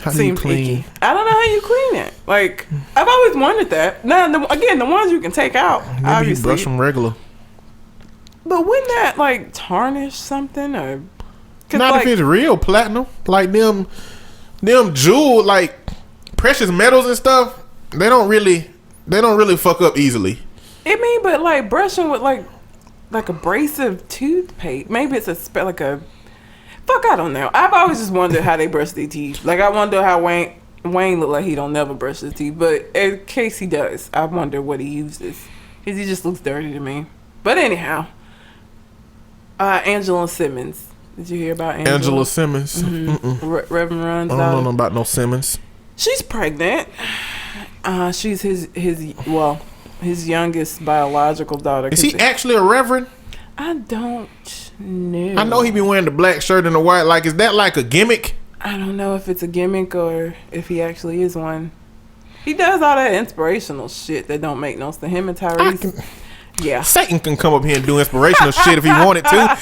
seems clean. Icky. I don't know how you clean it. Like I've always wondered that. Now, the ones you can take out, maybe obviously. You brush them regular. But wouldn't that like tarnish something or? Not if it's real platinum, like them jewel, like precious metals and stuff. They don't really fuck up easily. But like brushing with like abrasive toothpaste. Maybe it's like a fuck. I don't know. I've always just wondered how they brush their teeth. Like I wonder how Wayne look like he don't never brush his teeth. But in case he does, I wonder what he uses. Cause he just looks dirty to me. But anyhow, Angela Simmons. Did you hear about Angela Simmons? Mm-hmm. Reverend Ron's I don't know about no Simmons. She's pregnant. She's his youngest biological daughter. Is he actually a reverend? I don't know. I know he be wearing the black shirt and the white. Like, is that like a gimmick? I don't know if it's a gimmick or if he actually is one. He does all that inspirational shit that don't make no sense. Him and Tyrese. Yeah. Satan can come up here and do inspirational shit if he wanted to.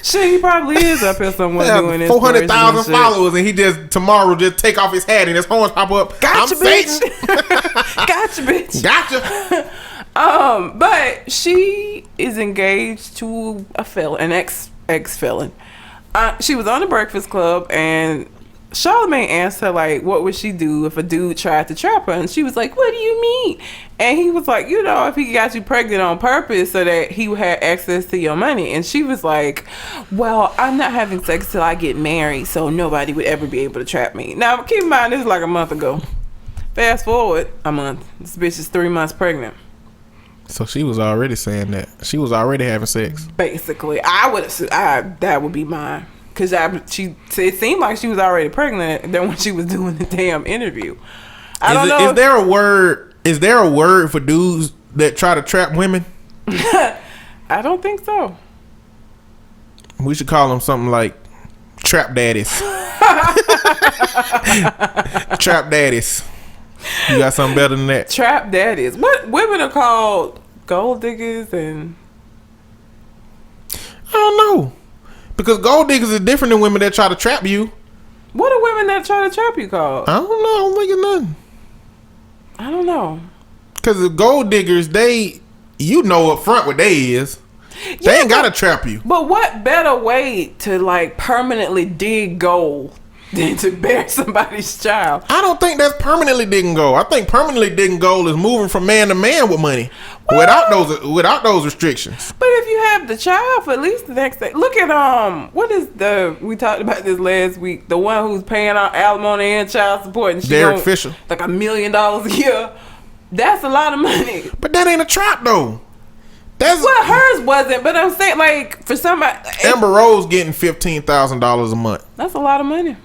Shit, he probably is up here somewhere doing 400,000 followers, and he tomorrow take off his hat and his horns pop up. Gotcha, I'm bitch. Satan. Gotcha, bitch. Gotcha. But she is engaged to an ex-felon. She was on the Breakfast Club, and Charlamagne asked her, like, what would she do if a dude tried to trap her? And she was like, what do you mean? And he was like, if he got you pregnant on purpose so that he had access to your money. And she was like, well, I'm not having sex till I get married, so nobody would ever be able to trap me. Now, keep in mind, this is like a month ago. Fast forward a month. This bitch is 3 months pregnant. So she was already saying that. She was already having sex. Basically. That would be mine. Because it seemed like she was already pregnant then when she was doing the damn interview. I don't know. Is there a word for dudes that try to trap women? I don't think so. We should call them something like trap daddies. Trap daddies. You got something better than that? Trap daddies. What women are called? Gold diggers and... I don't know. Because gold diggers is different than women that try to trap you. What are women that try to trap you called? I don't know. I don't think it's nothing. I don't know. Because the gold diggers, up front what they is. They ain't got to trap you. But what better way to like permanently dig gold than to bear somebody's child. I don't think that's permanently didn't go. I think permanently didn't go is moving from man to man with money without those restrictions. But if you have the child for at least the next day, look at what is we talked about this last week, the one who's paying out alimony and child support, and she Derek Fisher, like $1 million a year. That's a lot of money. But that ain't a trap though. Well, hers wasn't, but I'm saying, like, for somebody, Amber Rose getting $15,000 a month. That's a lot of money.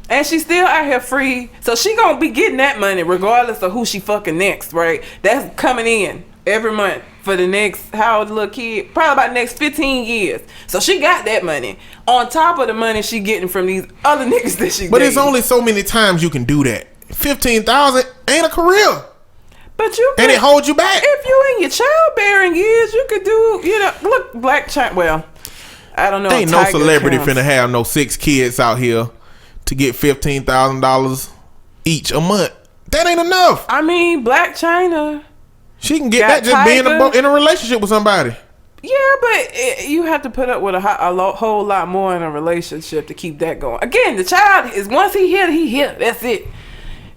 And she's still out here free. So she gonna be getting that money regardless of who she fucking next, right? That's coming in every month for the next, how old the little kid? Probably about the next 15 years. So she got that money. On top of the money she getting from these other niggas that she But dating. it's only so many times you can do that. 15,000 ain't a career. But you and it holds you back. If you in your childbearing years, you could do, look, Black China. Well, I don't know. Ain't no celebrity finna have no 6 kids out here to get $15,000 each a month. That ain't enough. I mean, Black China. She can get that just being in a relationship with somebody. Yeah, but you have to put up with a whole lot more in a relationship to keep that going. Again, the child is once he here. That's it.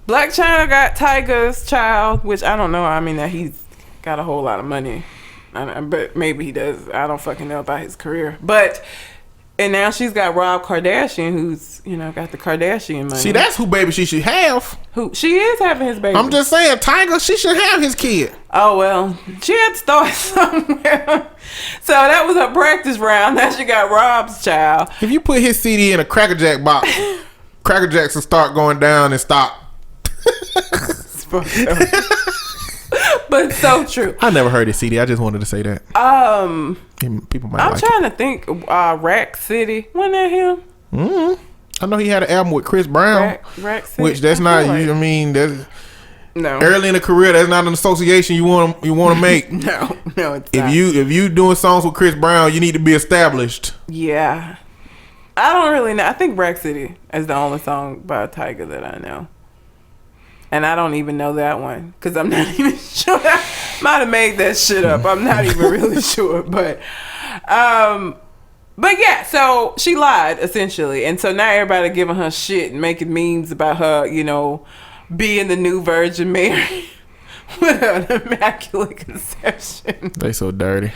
Black China got Tiger's child, which I don't know. I mean, that he's got a whole lot of money, but maybe he does. I don't fucking know about his career. And now she's got Rob Kardashian, who's got the Kardashian money. See, that's who baby she should have. Who she is having his baby. I'm just saying, Tiger, she should have his kid. Oh well, she had to start somewhere. So that was her practice round. Now she got Rob's child. If you put his CD in a Cracker Jack box, Cracker Jacks will start going down and stop. But so true. I never heard his CD. I just wanted to say that. People might. I'm trying to think. Rack City. Wasn't that him? Mm-hmm. I know he had an album with Chris Brown. Rack City. Which that's not. Like, I mean, that's no. Early in the career, that's not an association you want to make. No, it's if not. If you doing songs with Chris Brown, you need to be established. Yeah, I don't really know. I think Rack City is the only song by Tiger that I know. And I don't even know that one because I'm not even sure. I might have made that shit up. I'm not even really sure, but yeah. So she lied essentially, and so now everybody giving her shit and making memes about her, being the new Virgin Mary with an immaculate conception. They so dirty.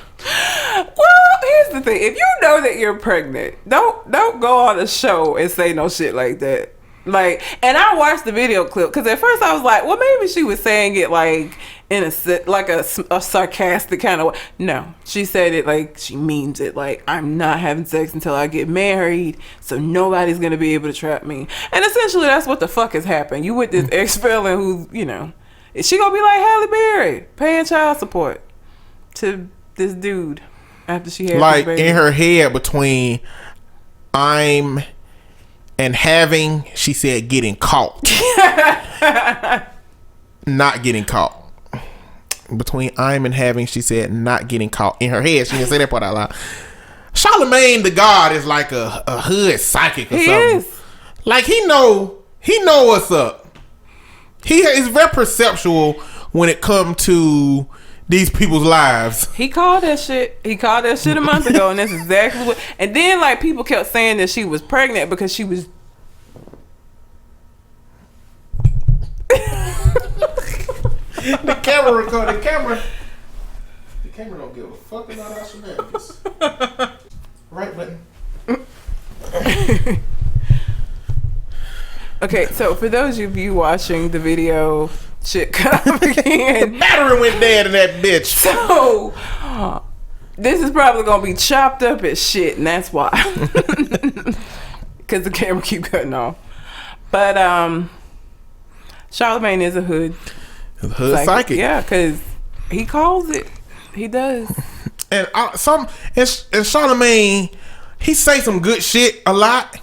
Well, here's the thing: if you know that you're pregnant, don't go on a show and say no shit like that. And I watched the video clip because at first I was like, well, maybe she was saying it like in a sarcastic kind of way. No, she said it like she means it. Like, I'm not having sex until I get married, so nobody's gonna be able to trap me. And essentially, that's what the fuck has happened. You with this ex-felon who's, is she gonna be like Halle Berry paying child support to this dude after she had like his baby? In her head between I'm and having, she said getting caught. Not getting caught. Between I'm and having, she said not getting caught. In her head, she didn't say that part out loud. Charlamagne the God is like a hood psychic or he something. Is. Like he know what's up. He is very perceptual when it comes to these people's lives. He called that shit. He called that shit a month ago, and that's exactly what. And then people kept saying that she was pregnant because she was. The camera recorded. The camera don't give a fuck about our shenanigans. Right button. Okay, so for those of you watching the video, shit cut off again. The battery went dead in that bitch. So this is probably gonna be chopped up as shit, and that's why. Because the camera keep cutting off. But Charlamagne is a hood psychic. Yeah, because he calls it. He does. And Charlamagne, he say some good shit a lot,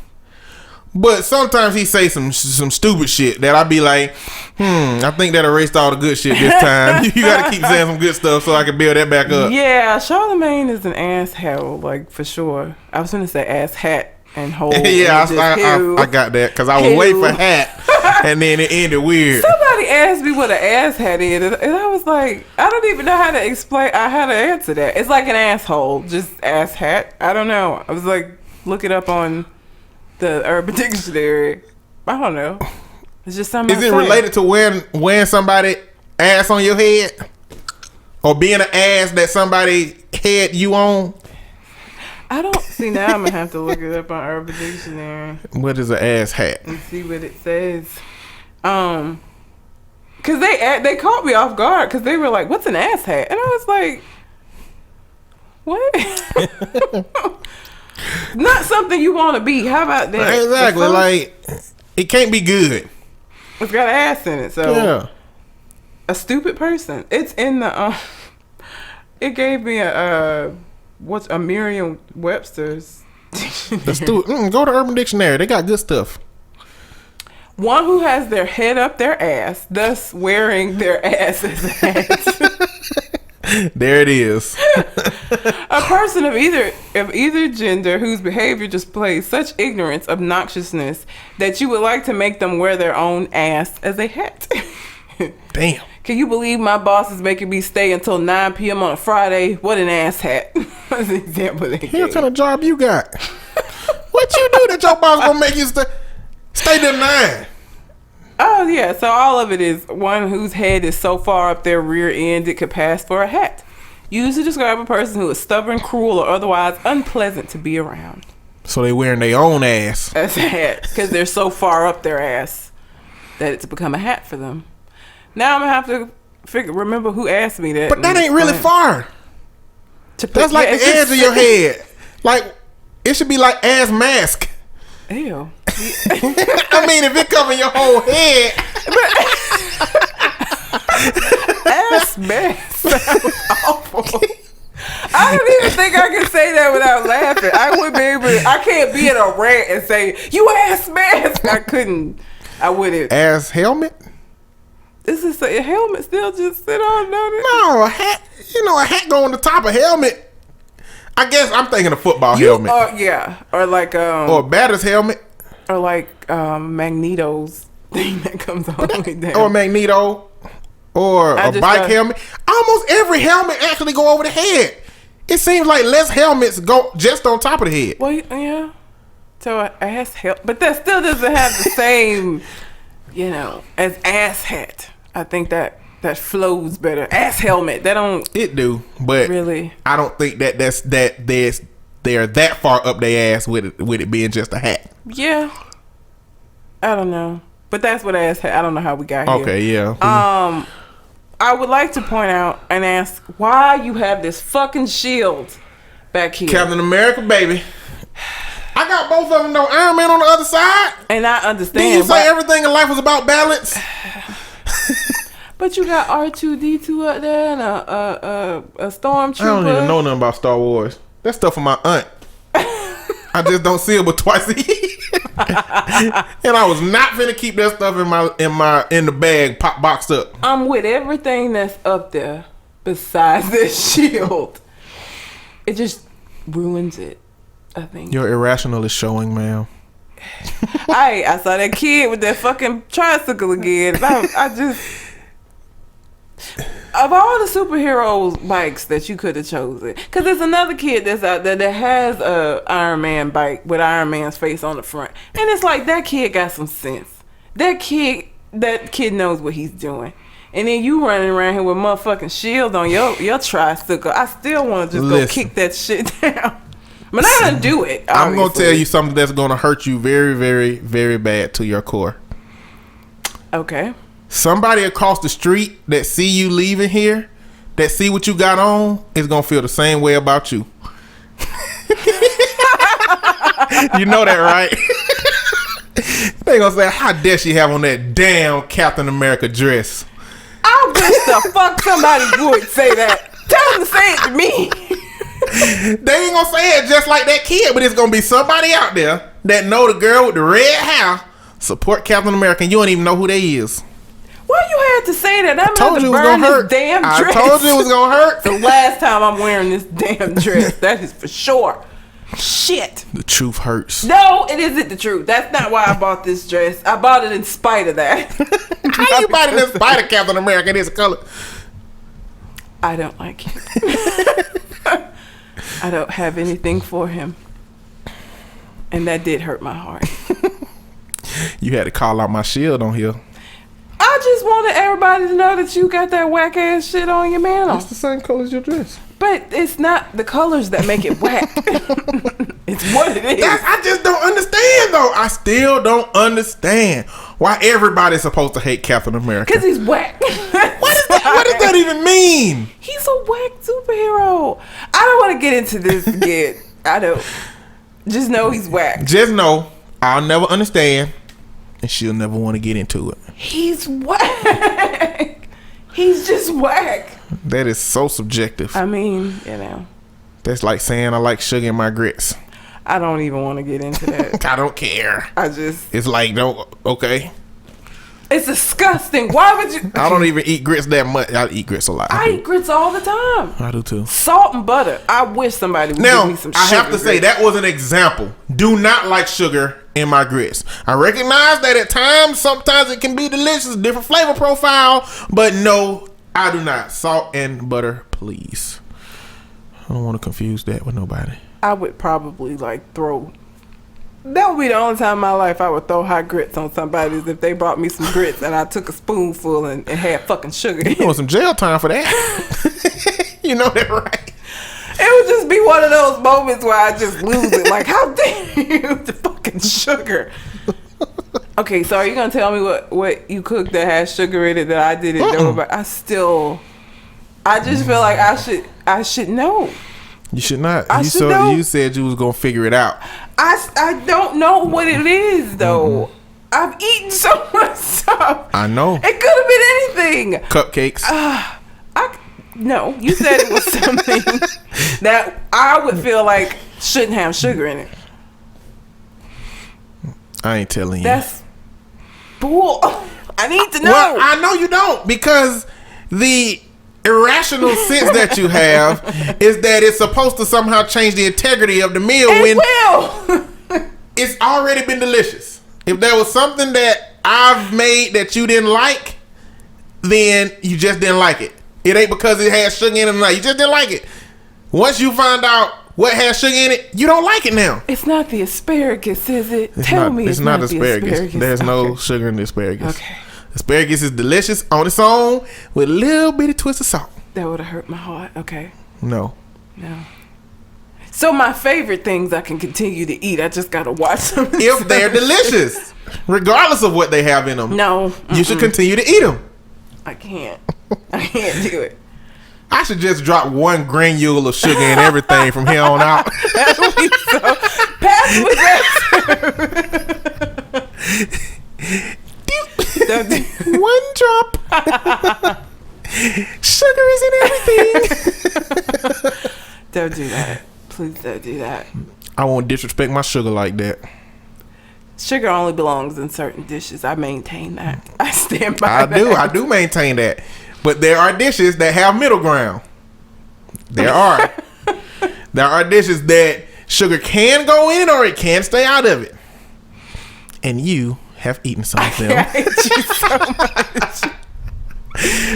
but sometimes he say some stupid shit that I be like, I think that erased all the good shit this time. You gotta keep saying some good stuff so I can build that back up. Yeah, Charlamagne is an asshole, like, for sure. I was gonna say ass hat and hole. Yeah, I got that because I was waiting for hat, and then it ended weird. Somebody asked me what an ass hat is, and I was like, I don't even know how to explain. I had to answer that. It's like an asshole, just ass hat. I don't know. I was like, look it up on the Urban Dictionary. I don't know. It's just something. Is it related to wearing somebody ass on your head, or being an ass that somebody had you on? I don't see. Now I'm gonna have to look it up on Urban Dictionary. What is an ass hat? And see what it says. Cause they caught me off guard because they were like, "What's an ass hat?" And I was like, "What?" Not something you want to be. How about that? Exactly. Like, it can't be good. It's got an ass in it, so yeah. A stupid person. It's in the. It gave me a Merriam-Webster's dictionary. Go to Urban Dictionary. They got good stuff. One who has their head up their ass, thus wearing their ass as a hat. There it is. A person of either gender whose behavior displays such ignorance, obnoxiousness, that you would like to make them wear their own ass as a hat. Damn. Can you believe my boss is making me stay until 9 p.m. on a Friday? What an ass hat. That's an example they gave. What kind of job you got? What you do that your boss gonna make you stay till 9? Oh, yeah. So all of it is one whose head is so far up their rear end it could pass for a hat. Used to describe a person who is stubborn, cruel, or otherwise unpleasant to be around. So they wearing their own ass as a hat because they're so far up their ass that it's become a hat for them. Now I'm gonna have to remember who asked me that. But that ain't really far. That's like the edge of your head. Like, it should be like ass mask. Ew. I mean, if it covering your whole head. Ass mask sounds awful. I don't even think I can say that without laughing. I wouldn't be able to, I can't be in a rant and say, "You ass mask." I couldn't. I wouldn't. Ass helmet? Is this a helmet still just sit on? No, a hat. You know, a hat go on the top of helmet. I guess I'm thinking a football helmet. Yeah. Or like or a batter's helmet. Or like Magneto's thing that comes all the way down. Or Magneto. Or a bike helmet. Almost every helmet actually go over the head. It seems like less helmets go just on top of the head. Well, yeah. So an ass helmet. But that still doesn't have the same, as ass hat. I think that flows better. Ass helmet. That don't. It do, but really, I don't think they're that far up their ass with it being just a hat. Yeah. I don't know, but that's what ass hat. I don't know how we got here. Okay, yeah. I would like to point out and ask why you have this fucking shield back here. Captain America, baby. I got both of them though. Iron Man on the other side. And I understand. Did you say everything in life was about balance? But you got R2-D2 up there and a stormtrooper. I don't even know nothing about Star Wars. That's stuff for my aunt. I just don't see it but twice a year. And I was not finna keep that stuff in the bag boxed up. I'm with everything that's up there besides this shield. It just ruins it, I think. Your irrational is showing, ma'am. I saw that kid with that fucking tricycle again. I just, of all the superheroes bikes that you could have chosen, because there's another kid that's out there that has a Iron Man bike with Iron Man's face on the front, and it's like that kid got some sense. That kid knows what he's doing. And then you running around here with motherfucking shield on your tricycle. I still want to just go kick that shit down. I'm not gonna do it. Obviously. I'm gonna tell you something that's gonna hurt you very, very, very bad to your core. Okay. Somebody across the street that see you leaving here, that see what you got on, is gonna feel the same way about you. You know that, right? They gonna say, "How dare she have on that damn Captain America dress?" I wish the fuck somebody would say that. Tell them to say it to me. They ain't gonna say it just like that kid, but it's gonna be somebody out there that know the girl with the red hair support Captain America, and you don't even know who they is. Why you had to say that? I'm told about you to it was burn gonna this hurt. damn dress. I told you it was gonna hurt. The last time I'm wearing this damn dress. That is for sure. Shit. The truth hurts. No, it isn't the truth. That's not why I bought this dress. I bought it in spite of that. How you bought it in spite of Captain America? This color. I don't like him. I don't have anything for him. And that did hurt my heart. You had to call out my shield on here. I just wanted everybody to know that you got that whack ass shit on your mantle. It's the same color as your dress. But it's not the colors that make it whack. It's what it is. I just don't understand, though. I still don't understand why everybody's supposed to hate Captain America. Because he's whack. What does that even mean? He's a whack superhero. I don't want to get into this again. I don't. Just know he's whack. Just know I'll never understand, and she'll never want to get into it. He's whack. He's just whack. That is so subjective. I mean, you know. That's like saying I like sugar in my grits. I don't even want to get into that. I don't care. It's like, okay. It's disgusting. Why would you? I don't even eat grits that much. I eat grits a lot. I eat grits all the time. I do too. Salt and butter. I wish somebody would give me some sugar. I have to say, that was an example. Do not like sugar in my grits. I recognize that at times, sometimes it can be delicious, different flavor profile, but no, I do not. Salt and butter, please. I don't want to confuse that with nobody. I would probably throw. That would be the only time in my life I would throw hot grits on somebody is if they brought me some grits and I took a spoonful and had fucking sugar. You want some jail time for that? You know that, right? It would just be one of those moments where I just lose it. Like, how dare you? The fucking sugar. Okay, so are you gonna tell me what you cooked that has sugar in it that I didn't know about? I just feel like I should know. You should not. You said you was gonna figure it out. I don't know what it is though. I've eaten so much stuff. I know. It could have been anything. Cupcakes. No, you said it was something that I would feel like shouldn't have sugar in it. I ain't telling you. That's bull. I need to know. Well, I know you don't, because the irrational sense that you have is that it's supposed to somehow change the integrity of the meal. It's already been delicious. If there was something that I've made that you didn't like, then you just didn't like it. It ain't because it has sugar in it or not. You just didn't like it. Once you find out what has sugar in it, you don't like it now. It's not the asparagus, is it? Tell me it's not asparagus. There's no sugar in the asparagus. Okay. Asparagus is delicious on its own with a little bitty twist of salt. That would have hurt my heart. Okay. No. So my favorite things I can continue to eat. I just gotta watch them. If they're delicious, regardless of what they have in them. No. You should continue to eat them. I can't do it. I should just drop one granule of sugar in everything from here on out. That would be so passive aggressive. One drop. Sugar is in everything. Don't do that. Please don't do that. I won't disrespect my sugar like that. Sugar only belongs in certain dishes. I maintain that. I stand by that. I do maintain that. But there are dishes that have middle ground. There are. There are dishes that sugar can go in or it can stay out of it. And you have eaten some of them. I hate you so much.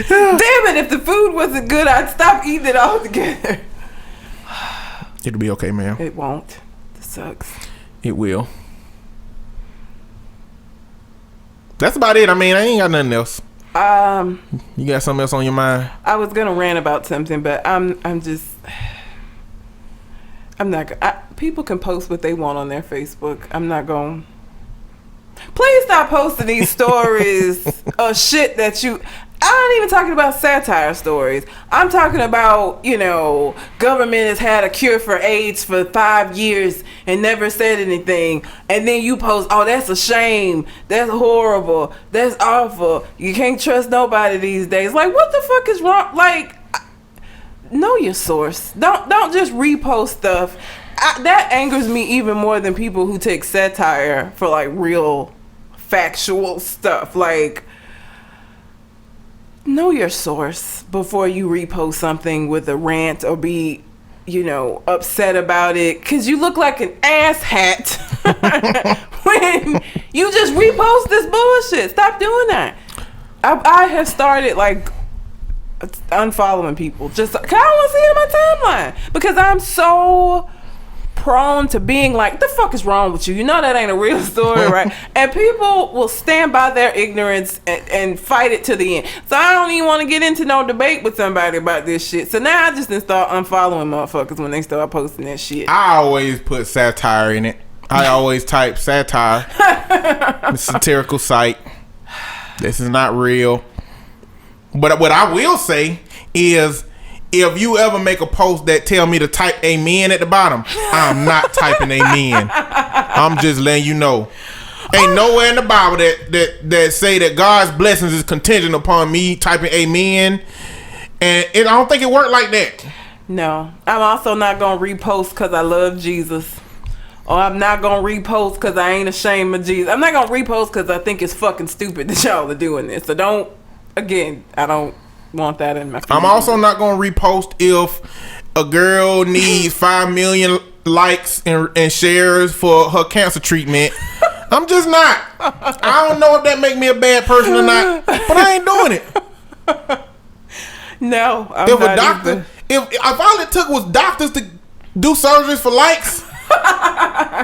Damn it, if the food wasn't good, I'd stop eating it altogether. It'll be okay, ma'am. It won't. This sucks. It will. That's about it. I mean, I ain't got nothing else. You got something else on your mind? I was gonna rant about something, but I'm not. People can post what they want on their Facebook. I'm not going. Please stop posting these stories of shit that you. I'm not even talking about satire stories. I'm talking about, government has had a cure for AIDS for 5 years and never said anything. And then you post, oh, that's a shame. That's horrible. That's awful. You can't trust nobody these days. Like, what the fuck is wrong? Like, know your source. Don't just repost stuff. That angers me even more than people who take satire for, like, real factual stuff. Like, know your source before you repost something with a rant or be, upset about it. Because you look like an asshat when you just repost this bullshit. Stop doing that. I have started, like, unfollowing people. Just, cause I don't want to see it in my timeline. Because I'm so prone to being like, the fuck is wrong with you? You know that ain't a real story, right? And people will stand by their ignorance and fight it to the end. So I don't even want to get into no debate with somebody about this shit. So now I just didn't start unfollowing motherfuckers when they start posting that shit. I always put satire in it. I always type satire. The satirical site. This is not real. But what I will say is, if you ever make a post that tell me to type amen at the bottom, I'm not typing amen. I'm just letting you know. Ain't nowhere in the Bible that say that God's blessings is contingent upon me typing amen. And I don't think it worked like that. No. I'm also not going to repost because I love Jesus. Or I'm not going to repost because I ain't ashamed of Jesus. I'm not going to repost because I think it's fucking stupid that y'all are doing this. So don't, again, I don't want that in my feed. I'm also not gonna repost if a girl needs 5 million likes and shares for her cancer treatment. I'm just not. I don't know if that make me a bad person or not, but I ain't doing it. No, I'm if not a doctor, either. if all it took was doctors to do surgeries for likes,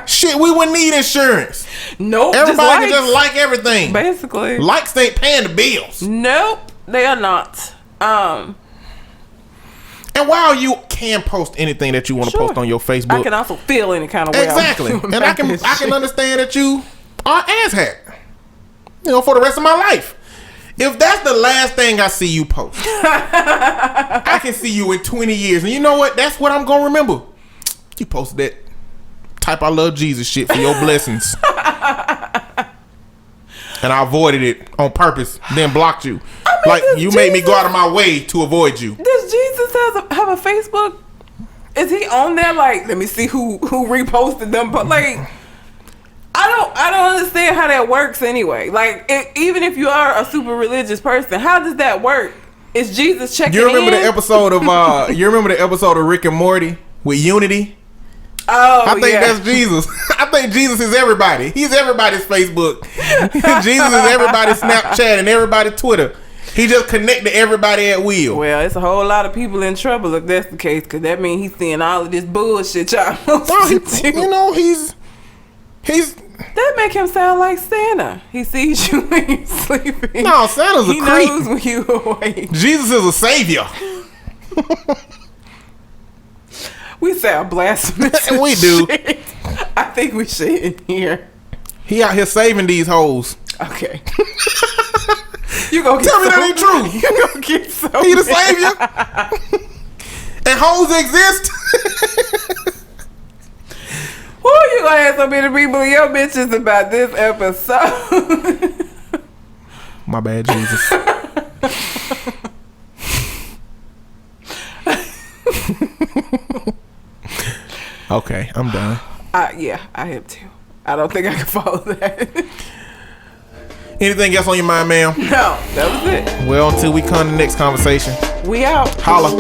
shit, we wouldn't need insurance. Nope. Everybody can just like everything. Basically, likes ain't paying the bills. Nope, they are not. And while you can post anything that you want to post on your Facebook, I can also feel any kind of way. Exactly. And I can understand that you are asshat. For the rest of my life. If that's the last thing I see you post, I can see you in 20 years. And you know what? That's what I'm gonna remember. You posted that type I love Jesus shit for your blessings. And I avoided it on purpose, then blocked you. You made me go out of my way to avoid you. Does Jesus have a Facebook? Is he on there? Like, let me see who reposted them. But like, I don't understand how that works anyway. Like, even if you are a super religious person, how does that work? Is Jesus checking in? You remember the episode of Rick and Morty with Unity? Oh, I think that's Jesus. I think Jesus is everybody. He's everybody's Facebook. Jesus is everybody's Snapchat and everybody's Twitter. He just connect to everybody at will. Well, it's a whole lot of people in trouble if that's the case, because that means he's seeing all of this bullshit y'all. He's that make him sound like Santa. He sees you when you're sleeping. No, Santa's a creep. He knows when you're awake. Jesus is a savior. We sound blasphemous. We do. Shit. I think we should in here. He out here saving these hoes. Okay. You gonna tell me that ain't true. You gonna get so he the savior. And hoes exist. Who you gonna have so many people in your bitches about this episode? My bad, Jesus. Okay, I'm done. Yeah, I am too. I don't think I can follow that. Anything else on your mind, ma'am? No, that was it. Well, until we come to the next conversation. We out. Holla.